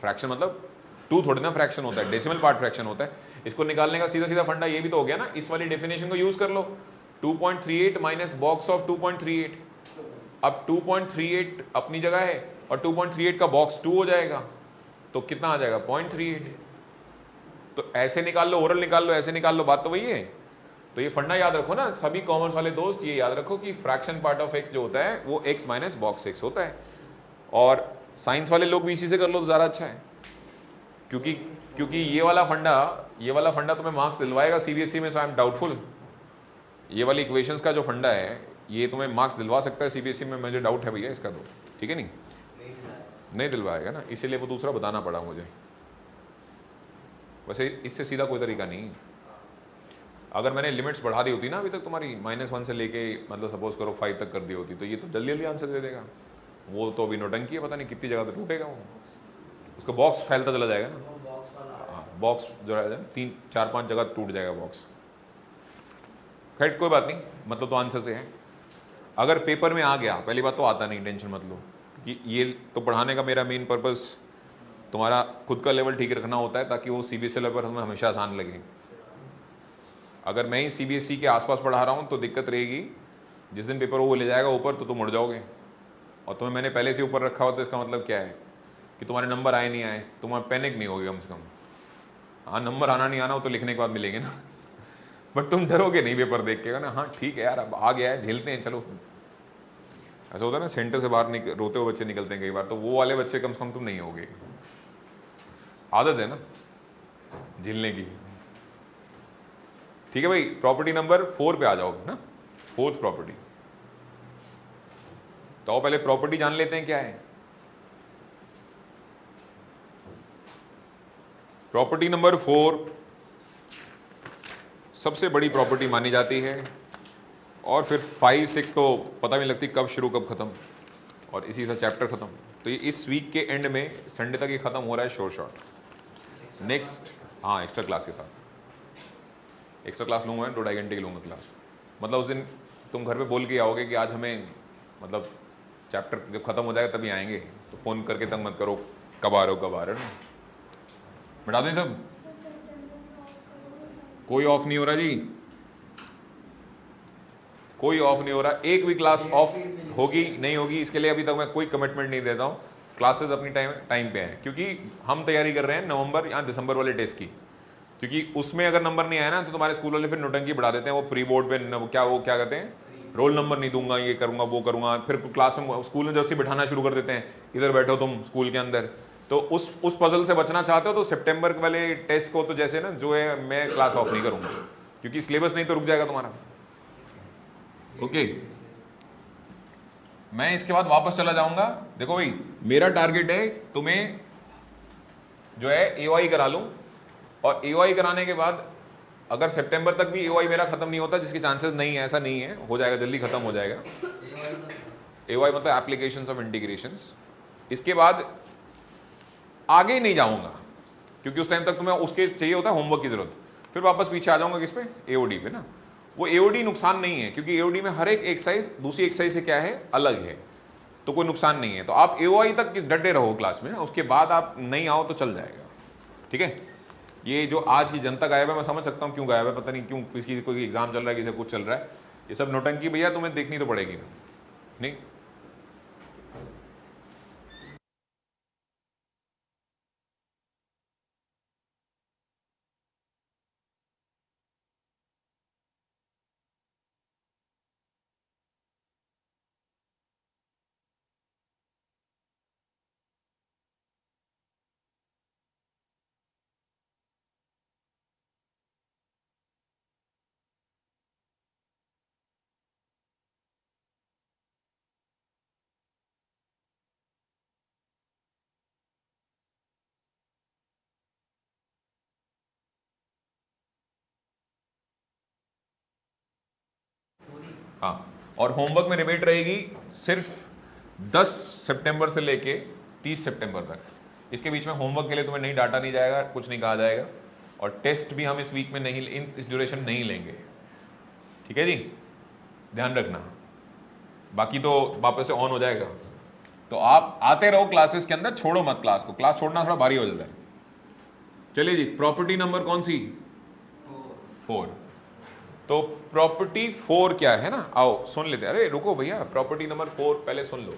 फ्रैक्शन मतलब 2 थोड़ी ना फ्रैक्शन होता है, डेसिमल पार्ट फ्रैक्शन होता है। इसको निकालने का सीधा सीधा फंडा ये भी तो हो गया ना, इस वाली डेफिनेशन को यूज कर लो, 2.38 माइनस बॉक्स ऑफ 2.38। अब 2.38 अपनी जगह है और 2.38 का बॉक्स 2 हो जाएगा, तो कितना आ जाएगा 0.38। तो ऐसे निकाल लो, ओरल निकाल लो, ऐसे निकाल लो, बात तो वही है। तो ये फंडा याद रखो ना सभी कॉमर्स वाले दोस्त, ये याद रखो कि फ्रैक्शन पार्ट ऑफ एक्स जो होता है वो x माइनस बॉक्स x होता है। और साइंस वाले लोग भी इसी से कर लो तो ज़्यादा अच्छा है, क्योंकि ये वाला फंडा तुम्हें मार्क्स दिलवाएगा सीबीएसई में, सो आई एम डाउटफुल। ये वाली इक्वेशंस का जो फंडा है ये तुम्हें मार्क्स दिलवा सकता है सीबीएसई में, मुझे डाउट है भैया इसका, तो ठीक है नहीं दिलवाएगा ना, इसीलिए वो दूसरा बताना पड़ा मुझे। वैसे इससे सीधा कोई तरीका नहीं है। अगर मैंने लिमिट्स बढ़ा दी होती ना अभी तक तुम्हारी, -1 से लेके मतलब सपोज करो 5 तक कर दी होती, तो ये तो जल्दी जल्दी आंसर दे देगा। वो तो अभी नोटंकी है, पता नहीं कितनी जगह तो टूटेगा वो, उसका बॉक्स फैलता चला जाएगा ना। हाँ बॉक्स जो है 3 4 5 जगह टूट जाएगा बॉक्स। खैर कोई बात नहीं, मतलब तो आंसर से है। अगर पेपर में आ गया, पहली बात तो आता नहीं, टेंशन मत लो, कि ये तो पढ़ाने का मेरा मेन पर्पस तुम्हारा खुद का लेवल ठीक रखना होता है, ताकि वो सीबीएसई लेवल हमें हमेशा आसान लगे। अगर मैं ही सीबीएसई के आसपास पढ़ा रहा हूँ तो दिक्कत रहेगी, जिस दिन पेपर वो ले जाएगा ऊपर तो तुम उड़ जाओगे, और तुम्हें मैंने पहले से ऊपर रखा हो तो इसका मतलब क्या है कि तुम्हारे नंबर आए नहीं आए, तुम्हारा पैनिक नहीं होगी कम से कम। हाँ नंबर आना नहीं आना हो तो लिखने के बाद मिलेंगे ना, बट तुम डरोगे नहीं पेपर देख के ना, हाँ ठीक है यार अब आ गया है झेलते हैं चलो। ऐसा होता है ना सेंटर से बाहर रोते हुए बच्चे निकलते हैं कई बार, तो वो वाले बच्चे कम से कम तुम नहीं होगे, आदत है ना झेलने की। ठीक है भाई, प्रॉपर्टी नंबर 4 पे आ जाओ ना, फोर्थ प्रॉपर्टी। तो पहले प्रॉपर्टी जान लेते हैं क्या है। प्रॉपर्टी नंबर 4 सबसे बड़ी प्रॉपर्टी मानी जाती है, और फिर 5 6 तो पता भी नहीं लगती कब शुरू कब खत्म, और इसी से चैप्टर खत्म। तो ये इस वीक के एंड में संडे तक ये खत्म हो रहा है शॉर्ट। नेक्स्ट, हाँ, एक्स्ट्रा क्लास के साथ एक्स्ट्रा क्लास लूँगा, 2-2.5 घंटे की लूँगा क्लास। मतलब उस दिन तुम घर पे बोल के आओगे कि आज हमें, मतलब चैप्टर जब खत्म हो जाएगा तभी आएंगे, तो फ़ोन करके तंग मत करो कब आ रहे हो कब आ रहे हो। बता दें सब, कोई ऑफ नहीं हो रहा जी, कोई ऑफ नहीं हो रहा। एक भी क्लास ऑफ होगी नहीं होगी इसके लिए अभी तक मैं कोई कमिटमेंट नहीं देता हूँ। क्लासेस अपनी टाइम पे हैं, क्योंकि हम तैयारी कर रहे हैं नवंबर या दिसंबर वाले टेस्ट की, क्योंकि उसमें अगर नंबर नहीं आया ना तो तुम्हारे स्कूल वाले फिर नोटंकी बढ़ा देते हैं। वो प्री बोर्ड पे वो क्या कहते हैं, रोल नंबर नहीं दूंगा, ये करूंगा वो करूंगा, फिर क्लास में स्कूल में जैसे बिठाना शुरू कर देते हैं, इधर बैठो तुम स्कूल के अंदर। तो उस पजल से बचना चाहते हो तो सितंबर वाले टेस्ट को तो जैसे ना जो है मैं क्लास ऑफ नहीं करूंगा, क्योंकि सिलेबस नहीं तो रुक जाएगा तुम्हारा। ओके, मैं इसके बाद वापस चला जाऊंगा। देखो भाई, मेरा टारगेट है तुम्हें जो है एओआई करा लूं, और एओआई कराने के बाद अगर सितंबर तक भी एओआई मेरा खत्म नहीं होता, जिसके चांसेस नहीं है, ऐसा नहीं है, हो जाएगा, जल्दी खत्म हो जाएगा। एओआई मतलब एप्लीकेशंस ऑफ इंटीग्रेशंस। इसके बाद आगे नहीं जाऊंगा, क्योंकि उस टाइम तक तुम्हें उसके चाहिए होता है होमवर्क की जरूरत। फिर वापस पीछे आ जाऊंगा किस पे, एओडी पे ना। वो एओडी नुकसान नहीं है, क्योंकि एओडी में हर एक एक्सरसाइज दूसरी एक्सरसाइज से क्या है, अलग है, तो कोई नुकसान नहीं है। तो आप एओआई तक डटे रहो क्लास में, उसके बाद आप नहीं आओ तो चल जाएगा। ठीक है, ये जो आज की जनता गायब है, मैं समझ सकता हूँ क्यों गायब है, पता नहीं क्यों, किसी कोई एग्जाम चल रहा है, किसी कुछ चल रहा है, ये सब नौटंकी भैया तुम्हें देखनी तो पड़ेगी नहीं। हाँ, और होमवर्क में रिबेट रहेगी सिर्फ 10 सितंबर से लेके 30 सितंबर तक। इसके बीच में होमवर्क के लिए तुम्हें नहीं डांटा नहीं जाएगा, कुछ नहीं कहा जाएगा, और टेस्ट भी हम इस वीक में नहीं, इस ड्यूरेशन नहीं लेंगे। ठीक है जी, ध्यान रखना, बाकी तो वापस से ऑन हो जाएगा। तो आप आते रहो क्लासेस के अंदर, छोड़ो मत क्लास को, क्लास छोड़ना थोड़ा भारी हो जाता है। चलिए जी, प्रॉपर्टी नंबर कौन सी, 4। तो प्रॉपर्टी 4 क्या है ना, आओ सुन लेते हैं। अरे रुको भैया, प्रॉपर्टी नंबर 4 पहले सुन लो।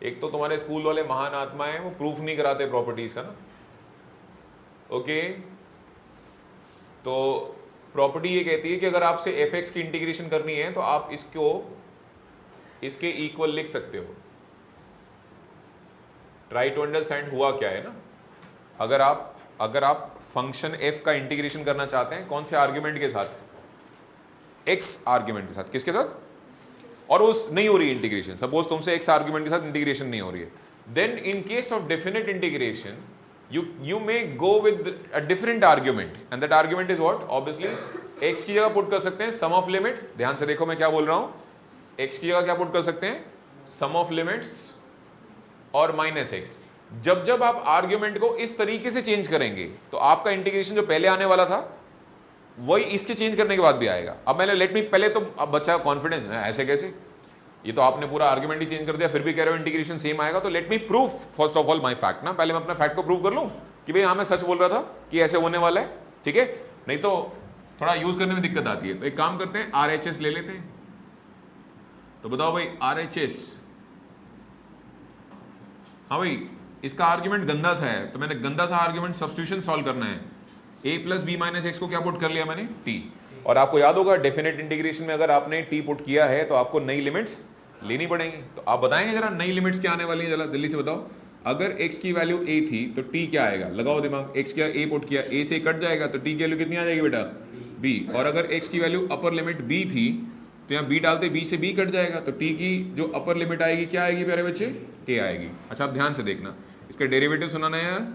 एक तो तुम्हारे स्कूल वाले महान आत्मा है, वो प्रूफ नहीं कराते प्रॉपर्टीज का ना। ओके, तो प्रॉपर्टी ये कहती है कि अगर आपसे fx की इंटीग्रेशन करनी है तो आप इसको इसके इक्वल लिख सकते हो। ट्राई टू अंडरस्टैंड हुआ क्या है ना, अगर आप फंक्शन f का इंटीग्रेशन करना चाहते हैं, कौन से आर्ग्यूमेंट के साथ, x आर्ग्यूमेंट के साथ, किसके साथ, और उस नहीं हो रही इंटीग्रेशन, सपोज तुमसे x आर्ग्यूमेंट के साथ इंटीग्रेशन नहीं हो रही है, then in case of definite integration you may go with a different argument, and that argument is what, obviously x की जगह पुट कर सकते हैं sum of limits। ध्यान से देखो मैं क्या बोल रहा हूं, x की जगह क्या पुट कर सकते हैं, sum of limits और माइनस x। जब आप आर्ग्यूमेंट को इस तरीके से चेंज करेंगे तो आपका इंटीग्रेशन जो पहले आने वाला था वही इसके चेंज करने के बाद भी आएगा। अब मैंने पहले तो अब बच्चा कॉन्फिडेंस, ऐसे कैसे, ये तो आपने पूरा आर्ग्यूमेंट ही चेंज कर दिया, फिर भी कह रहे हो इंटीग्रेशन सेम आएगा। तो let me proof first of all my fact ना, पहले मैं अपना फैक्ट को प्रूव कर लूं कि भाई हाँ मैं सच बोल रहा था कि ऐसे होने वाला है। ठीक है, नहीं तो थोड़ा यूज करने में दिक्कत आती है। तो एक काम करते हैं, RHS ले लेते हैं। तो बताओ भाई RHS, हाँ भाई इसका आर्ग्यूमेंट गंदा सा है, तो मैंने गंदा सा आर्ग्यूमेंट सब्स्टिट्यूशन सॉल्व करना है। a plus b minus x को क्या पुट कर लिया मैंने, t। और आपको याद होगा डेफिनेट इंटीग्रेशन में अगर आपने t पुट किया है तो आपको नई लिमिट्स लेनी पड़ेंगी। तो आप बताएंगे जरा नई लिमिट्स क्या आने वाली है, जरा जल्दी से बताओ। अगर x की वैल्यू a थी तो t क्या आएगा, लगाओ दिमाग, x क्या a पुट किया, a से कट जाएगा तो t की वैल्यू कितनी आ जाएगी बेटा, b, और अगर x की वैल्यू अपर लिमिट b थी तो यहाँ b डालते b से b कट जाएगा, तो t की जो अपर लिमिट आएगी क्या आएगी प्यारे बच्चे, a आएगी। अच्छा आप ध्यान से देखना, इसका डेरिवेटिव सुनाना है यार,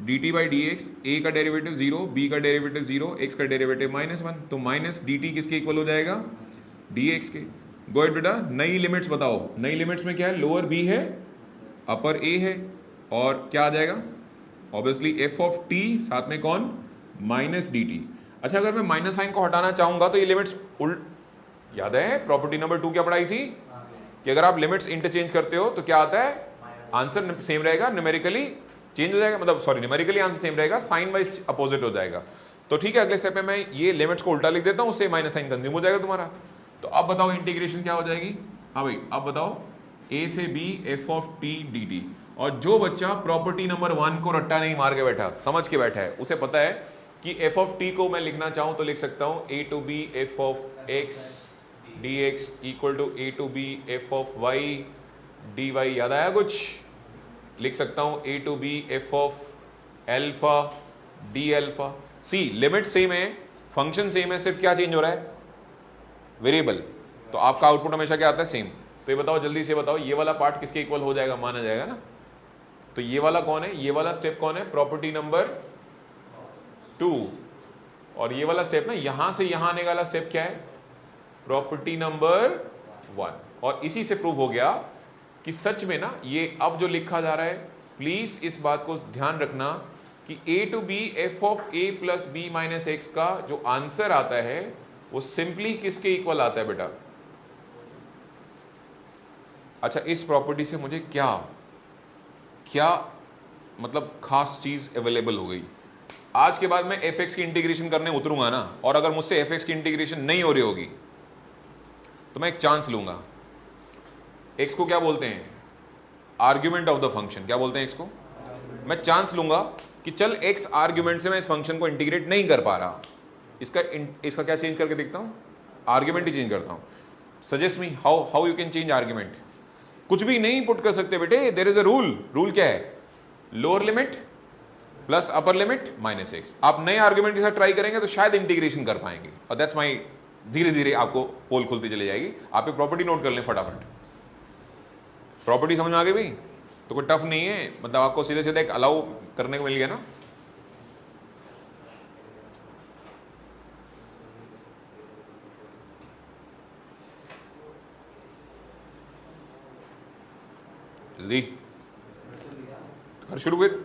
dt बाई डी एक्स, ए का डेरिवेटिव 0, b का डेरिवेटिव 0, x का डेरिवेटिव -1, तो माइनस dt किसके इक्वल हो जाएगा, dx के। गो इट बेटा, नई लिमिट्स बताओ, नई लिमिट्स में क्या है, लोअर b है अपर a है, और क्या आ जाएगा ऑब्वियसली f ऑफ t, साथ में कौन, माइनस dt। अच्छा अगर मैं माइनस साइन को हटाना चाहूंगा तो ये लिमिट्स उल्ट, याद है प्रॉपर्टी नंबर 2 क्या पढ़ाई थी कि अगर आप लिमिट्स इंटरचेंज करते हो तो क्या आता है, आंसर सेम रहेगा, न्यूमेरिकली चेंज हो जाएगा, मतलब सॉरी न्यूमेरिकली आंसर सेम रहेगा, साइन वाइज अपोजिट हो जाएगा। तो ठीक है, अगले स्टेप में मैं ये लिमिट्स को उल्टा लिख देता हूं, उससे माइनस साइन कंज्यूम हो जाएगा तुम्हारा। तो अब बताओ इंटीग्रेशन क्या हो जाएगी, हाँ भाई अब बताओ, a से b f of t dt। और जो बच्चा प्रॉपर्टी नंबर 1 को रट्टा नहीं मार के बैठा, समझ के बैठा है, उसे पता है कि f ऑफ t को मैं लिखना चाहूं तो लिख सकता हूं a to b f of x dx equal to a to b f of y dy। याद आया कुछ, लिख सकता हूं a to b f of alpha d alpha. See limit same है, फंक्शन सेम है, सिर्फ क्या चेंज हो रहा है, वेरिएबल। तो आपका आउटपुट हमेशा क्या आता है, सेम। तो ये बताओ जल्दी से बताओ, ये वाला पार्ट किसके इक्वल हो जाएगा, माना जाएगा ना, तो ये वाला कौन है, ये वाला स्टेप कौन है, प्रॉपर्टी नंबर 2, और ये वाला स्टेप ना यहां से यहां आने वाला स्टेप क्या है, प्रॉपर्टी नंबर 1। और इसी से प्रूव हो गया कि सच में ना ये अब जो लिखा जा रहा है, प्लीज इस बात को ध्यान रखना कि a to b f of a plus b minus x का जो आंसर आता है वो सिंपली किसके इक्वल आता है बेटा। अच्छा इस प्रॉपर्टी से मुझे क्या क्या मतलब खास चीज अवेलेबल हो गई, आज के बाद मैं fx की इंटीग्रेशन करने उतरूंगा ना, और अगर मुझसे fx की इंटीग्रेशन नहीं हो रही होगी तो मैं एक चांस लूंगा। x को क्या बोलते हैं, आर्ग्यूमेंट ऑफ द फंक्शन, क्या बोलते हैं x को, मैं चांस लूंगा कि चल x आर्ग्यूमेंट से मैं इस फंक्शन को इंटीग्रेट नहीं कर पा रहा, इसका क्या चेंज करके देखता हूं, आर्ग्यूमेंट ही चेंज करता हूं। Suggest me how you can change argument, कुछ भी नहीं पुट कर सकते बेटे, there is a rule. Rule क्या है, lower limit plus upper limit minus x. आप नए आर्ग्यूमेंट के साथ ट्राई करेंगे तो शायद इंटीग्रेशन कर पाएंगे, और दैट्स माई, धीरे धीरे आपको पोल खुलती चली जाएगी। आप एक प्रॉपर्टी नोट कर लें फटाफट, प्रॉपर्टी समझ में आ गई भाई, तो कोई टफ नहीं है, मतलब आपको सीधे सीधे एक अलाउ करने को मिल गया ना। जल्दी कर शुरू फिर,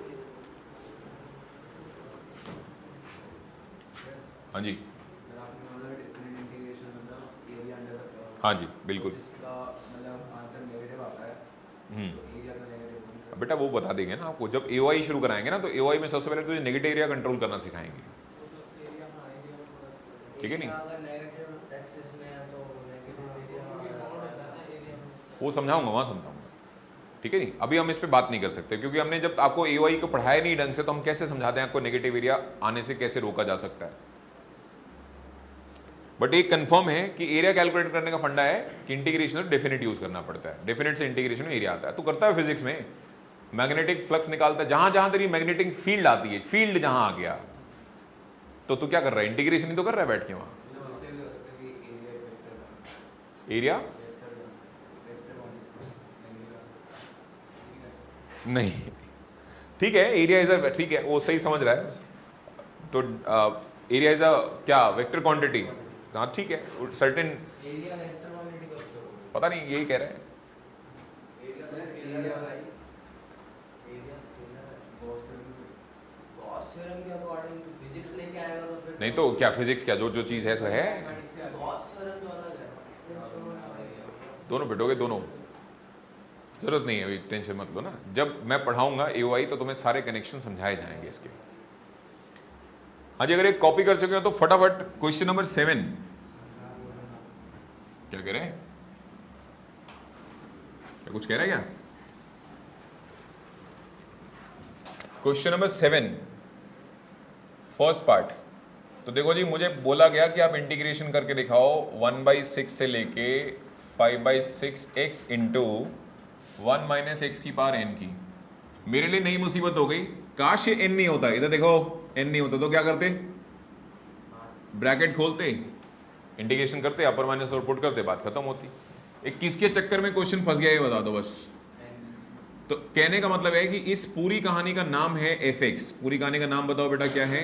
हाँ जी हाँ जी बिल्कुल। बेटा वो बता देंगे ना आपको, जब एओआई शुरू कराएंगे ना, तो एओआई में सबसे पहले तो नेगेटिव एरिया कंट्रोल करना सिखाएंगे, ठीक है नहीं, वो समझाऊंगा, वहां समझाऊंगा, ठीक है नहीं। अभी हम इस पे बात नहीं कर सकते क्योंकि हमने जब आपको एओआई को पढ़ाया नहीं ढंग से, तो हम कैसे समझाते हैं आपको नेगेटिव एरिया आने से कैसे रोका जा सकता है। बट एक कंफर्म है कि एरिया कैलकुलेट करने का फंडा है कि इंटीग्रेशन डेफिनेट यूज करना पड़ता है, डेफिनेट से इंटीग्रेशन में एरिया आता है। तू करता है फिजिक्स में, मैग्नेटिक फ्लक्स निकालता है, जहां जहां तेरी मैग्नेटिक फील्ड आती है, फील्ड जहां आ गया तो तू क्या कर रहा है, इंटीग्रेशन ही तो कर रहा है बैठ के वहां। एरिया नहीं, ठीक है, एरिया इज अ, ठीक है वो सही समझ रहा है, तो एरिया इज अ क्या, वेक्टर क्वांटिटी, हाँ ठीक है, सर्टेन, पता नहीं यही कह रहा है। नहीं तो क्या फिजिक्स, क्या जो जो चीज है सो है, दोनों बैठोगे दोनों, जरूरत नहीं है अभी, टेंशन मत लो ना, जब मैं पढ़ाऊंगा एओआई तो तुम्हें सारे कनेक्शन समझाए जाएंगे इसके। हाँ जी, अगर एक कॉपी कर चुके हो तो फटाफट क्वेश्चन नंबर 7, क्या कह रहे हैं, क्या कुछ कह रहे हैं क्या, क्वेश्चन नंबर 7 फर्स्ट पार्ट। तो देखो जी, मुझे बोला गया कि आप इंटीग्रेशन करके दिखाओ 1/6 से लेके 5/6 x इंटू 1 माइनस एक्स की पावर n की। मेरे लिए नई मुसीबत हो गई, काश ये n नहीं होता, इधर देखो n नहीं होता तो क्या करते, ब्रैकेट खोलते, इंटीग्रेशन करते, अपर माइनस और पुट करते, बात खत्म होती। एक किसके चक्कर में क्वेश्चन फंस गया ये बता दो बस। तो कहने का मतलब है कि इस पूरी कहानी का नाम है fx। पूरी कहानी का नाम बताओ बेटा क्या है।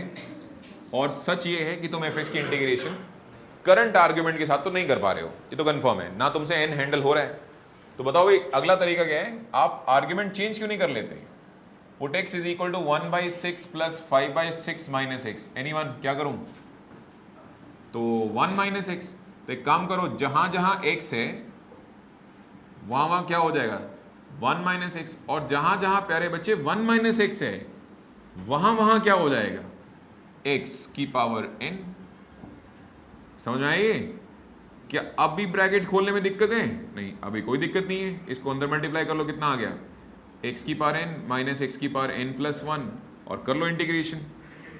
और सच ये है कि तुम fx की इंटीग्रेशन करंट आर्ग्यूमेंट के साथ तो नहीं कर पा रहे हो, ये तो कंफर्म है ना, तुमसे n हैंडल हो रहा है। तो बताओ भाई अगला तरीका क्या है, आप आर्ग्यूमेंट चेंज क्यों नहीं कर लेते। Put x is equal to 1/6 प्लस 5/6 माइनस x। एनीवन, क्या करूं। तो 1 माइनस एक्स। तो एक काम करो, जहां जहां x है वहां वहां क्या हो जाएगा 1 माइनस एक्स, और जहां जहां प्यारे बच्चे 1 माइनस एक्स है वहां वहां क्या हो जाएगा x की पावर n। समझ में आई? क्या अब भी ब्रैकेट खोलने में दिक्कत है? नहीं, अभी कोई दिक्कत नहीं है। इसको अंदर मल्टीप्लाई कर लो, कितना आ गया x की पावर n माइनस एक्स की पावर n प्लस 1, और कर लो इंटीग्रेशन,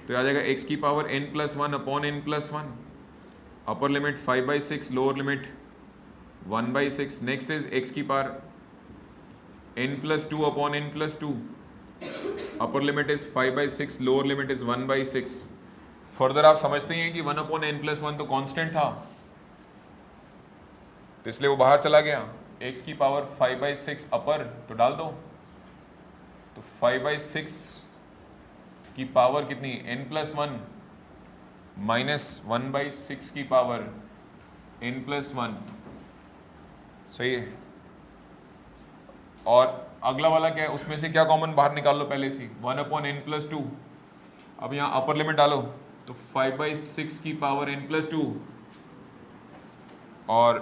तो आ जाएगा x की power n plus 1 upon n plus 1। Upper limit 5/6, lower limit 1/6। Next is x की power n plus 2 upon n plus 2। Upper limit is 5/6, lower limit is 1/6। Further आप समझते हैं कि 1 अपॉन n प्लस 1 तो कांस्टेंट था, तो इसलिए वो बाहर चला गया। x की पावर 5/6 अपर तो डाल दो, तो 5/6 की पावर कितनी n प्लस 1 माइनस 1/6 की पावर n प्लस 1। सही है। और अगला वाला क्या है, उसमें से क्या कॉमन बाहर निकाल लो पहले से, 1 अपॉन n प्लस 2। अब यहाँ अपर लिमिट डालो, तो 5/6 की पावर n प्लस 2 और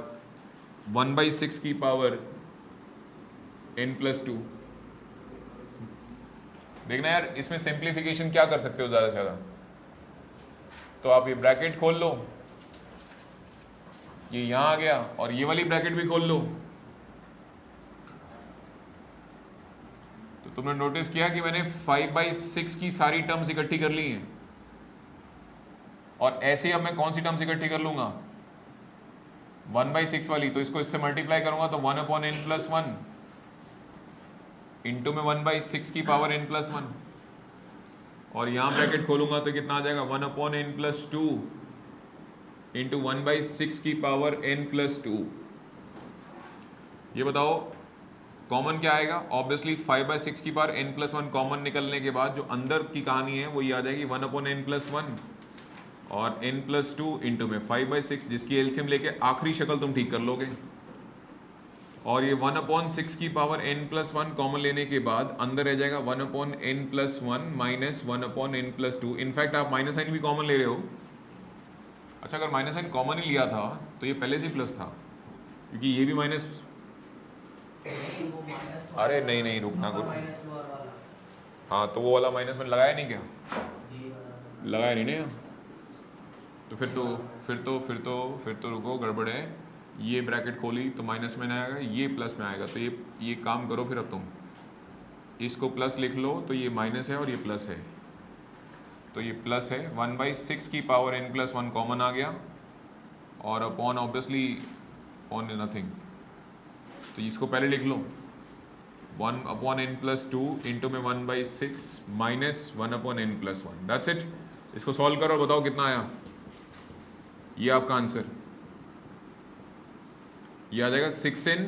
1/6 की पावर n प्लस 2। देखना यार, इसमें सिंप्लीफिकेशन क्या कर सकते हो ज़्यादा से ज़्यादा। तो आप ये ब्रैकेट खोल लो, ये यहाँ आ गया, और ये वाली ब्रैकेट भी खोल लो। तो तुमने नोटिस किया कि मैंने 5/6 की सारी टर्म्स इकट्ठी कर ली हैं, और ऐसे अब मैं कौन सी टर्म्स इकट्ठी कर लूंगा 1/6 वाली। तो इसको इससे मल्टीप्लाई करूंगा तो 1 अपॉन n प्लस 1 इंटू में 1/6 की पावर n प्लस 1, और यहाँ ब्रैकेट खोलूंगा तो कितना आ जाएगा 1 अपॉन n प्लस 2 इंटू 1/6 की पावर n प्लस 2। ये बताओ कॉमन क्या आएगा। ऑब्वियसली 5/6 की पावर n प्लस 1 कॉमन निकलने के बाद जो अंदर की कहानी है वो ये आ जाएगी 1 अपॉन n प्लस 1 और n प्लस 2 इंटू में 5/6, जिसकी एलसीएम लेके आखिरी शक्ल तुम ठीक कर लोगे। और ये 1 अपॉन 6 की पावर n प्लस 1 कॉमन लेने के बाद अंदर रह जाएगा 1 upon n plus 1 minus 1 upon n plus 2। In fact आप माइनस साइन भी कॉमन ले रहे हो। अच्छा, अगर माइनस साइन कॉमन ही लिया था तो ये पहले से ही प्लस था, क्योंकि ये भी माइनस। अरे नहीं नहीं, रुकना गुरु। हाँ, तो वो वाला माइनस मैंने लगाया नहीं क्या, लगाया नहीं ना। तो फिर तो रुको, गड़बड़ है। ये ब्रैकेट खोली तो माइनस में आएगा, ये प्लस में आएगा। तो ये काम करो फिर, अब तुम इसको प्लस लिख लो, तो ये माइनस है और ये प्लस है, तो ये प्लस है। 1/6 की पावर n प्लस 1 कॉमन आ गया, और अपॉन ऑब्वियसली ऑन नथिंग, तो इसको पहले लिख लो 1 अपॉन n प्लस 2 इंटू में 1/6 minus 1 upon n plus 1। That's it. इसको सॉल्व करो, बताओ कितना आया। ये आपका आंसर, ये आ जाएगा 6n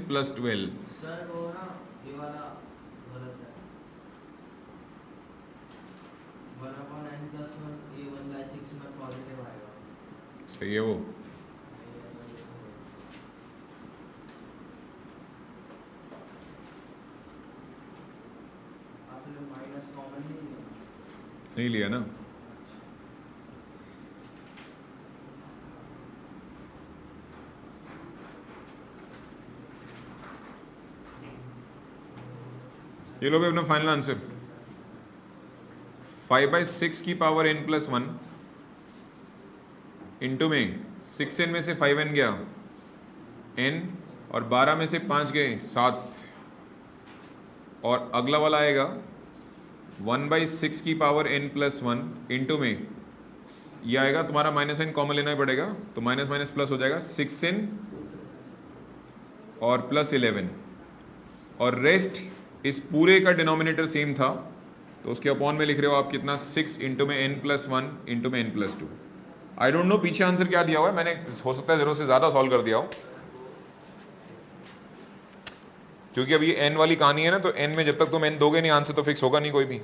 प्लस 12।
सर वो ना ये वाला गलत है, 1 अपॉन n प्लस 1 ये 1/6 में पॉजिटिव आएगा।
सही है वो।
आपने माइनस कॉमन
नहीं लिया ना। ये लो भी अपना फाइनल आंसर। 5/6 की पावर n प्लस 1 इंटू में 6n में से 5n गया n, और 12 में से 5 गए 7, और अगला वाला आएगा 1/6 की पावर n प्लस 1 इंटू में ये आएगा तुम्हारा माइनस n कॉमन लेना ही पड़ेगा, तो माइनस माइनस प्लस हो जाएगा 6n और प्लस 11, और रेस्ट इस पूरे का डिनोमिनेटर सेम था तो उसके अपॉन में लिख रहे हो आप कितना 6 इंटू में n+1 इंटू में n+2। आई डोंट नो पीछे आंसर क्या दिया हुआ है, मैंने हो सकता है 0 से ज़्यादा सॉल्व कर दिया हो, क्योंकि अब ये n वाली कहानी है ना, तो n में जब तक तुम n दोगे नहीं आंसर तो फिक्स होगा नहीं कोई भी।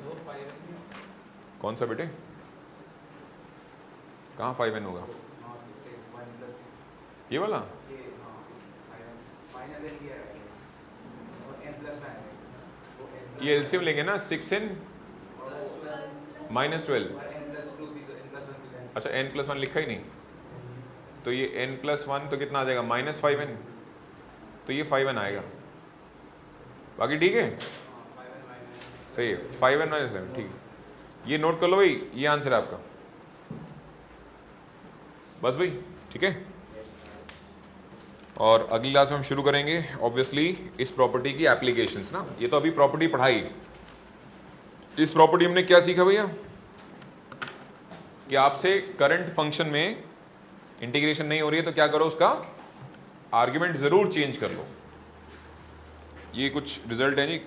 कौन सा बेटे, कहाँ 5n होगा, ये वाला? ये एलसीएम लेंगे ना, 6n -12। अच्छा n+1 लिखा ही नहीं, तो ये n+1 तो कितना आ जाएगा -5n, तो ये 5n आएगा, बाकी ठीक है, सही है, 5n - 7, ठीक है। ये नोट कर लो भाई, ये आंसर है आपका, बस भाई, ठीक है। और अगली क्लास में हम शुरू करेंगे ऑब्वियसली इस प्रॉपर्टी की एप्लीकेशंस ना। ये तो अभी प्रॉपर्टी पढ़ाई, इस प्रॉपर्टी हमने क्या सीखा भैया, कि आपसे करंट फंक्शन में इंटीग्रेशन नहीं हो रही है तो क्या करो, उसका आर्ग्यूमेंट जरूर चेंज कर लो। ये कुछ रिजल्ट है जी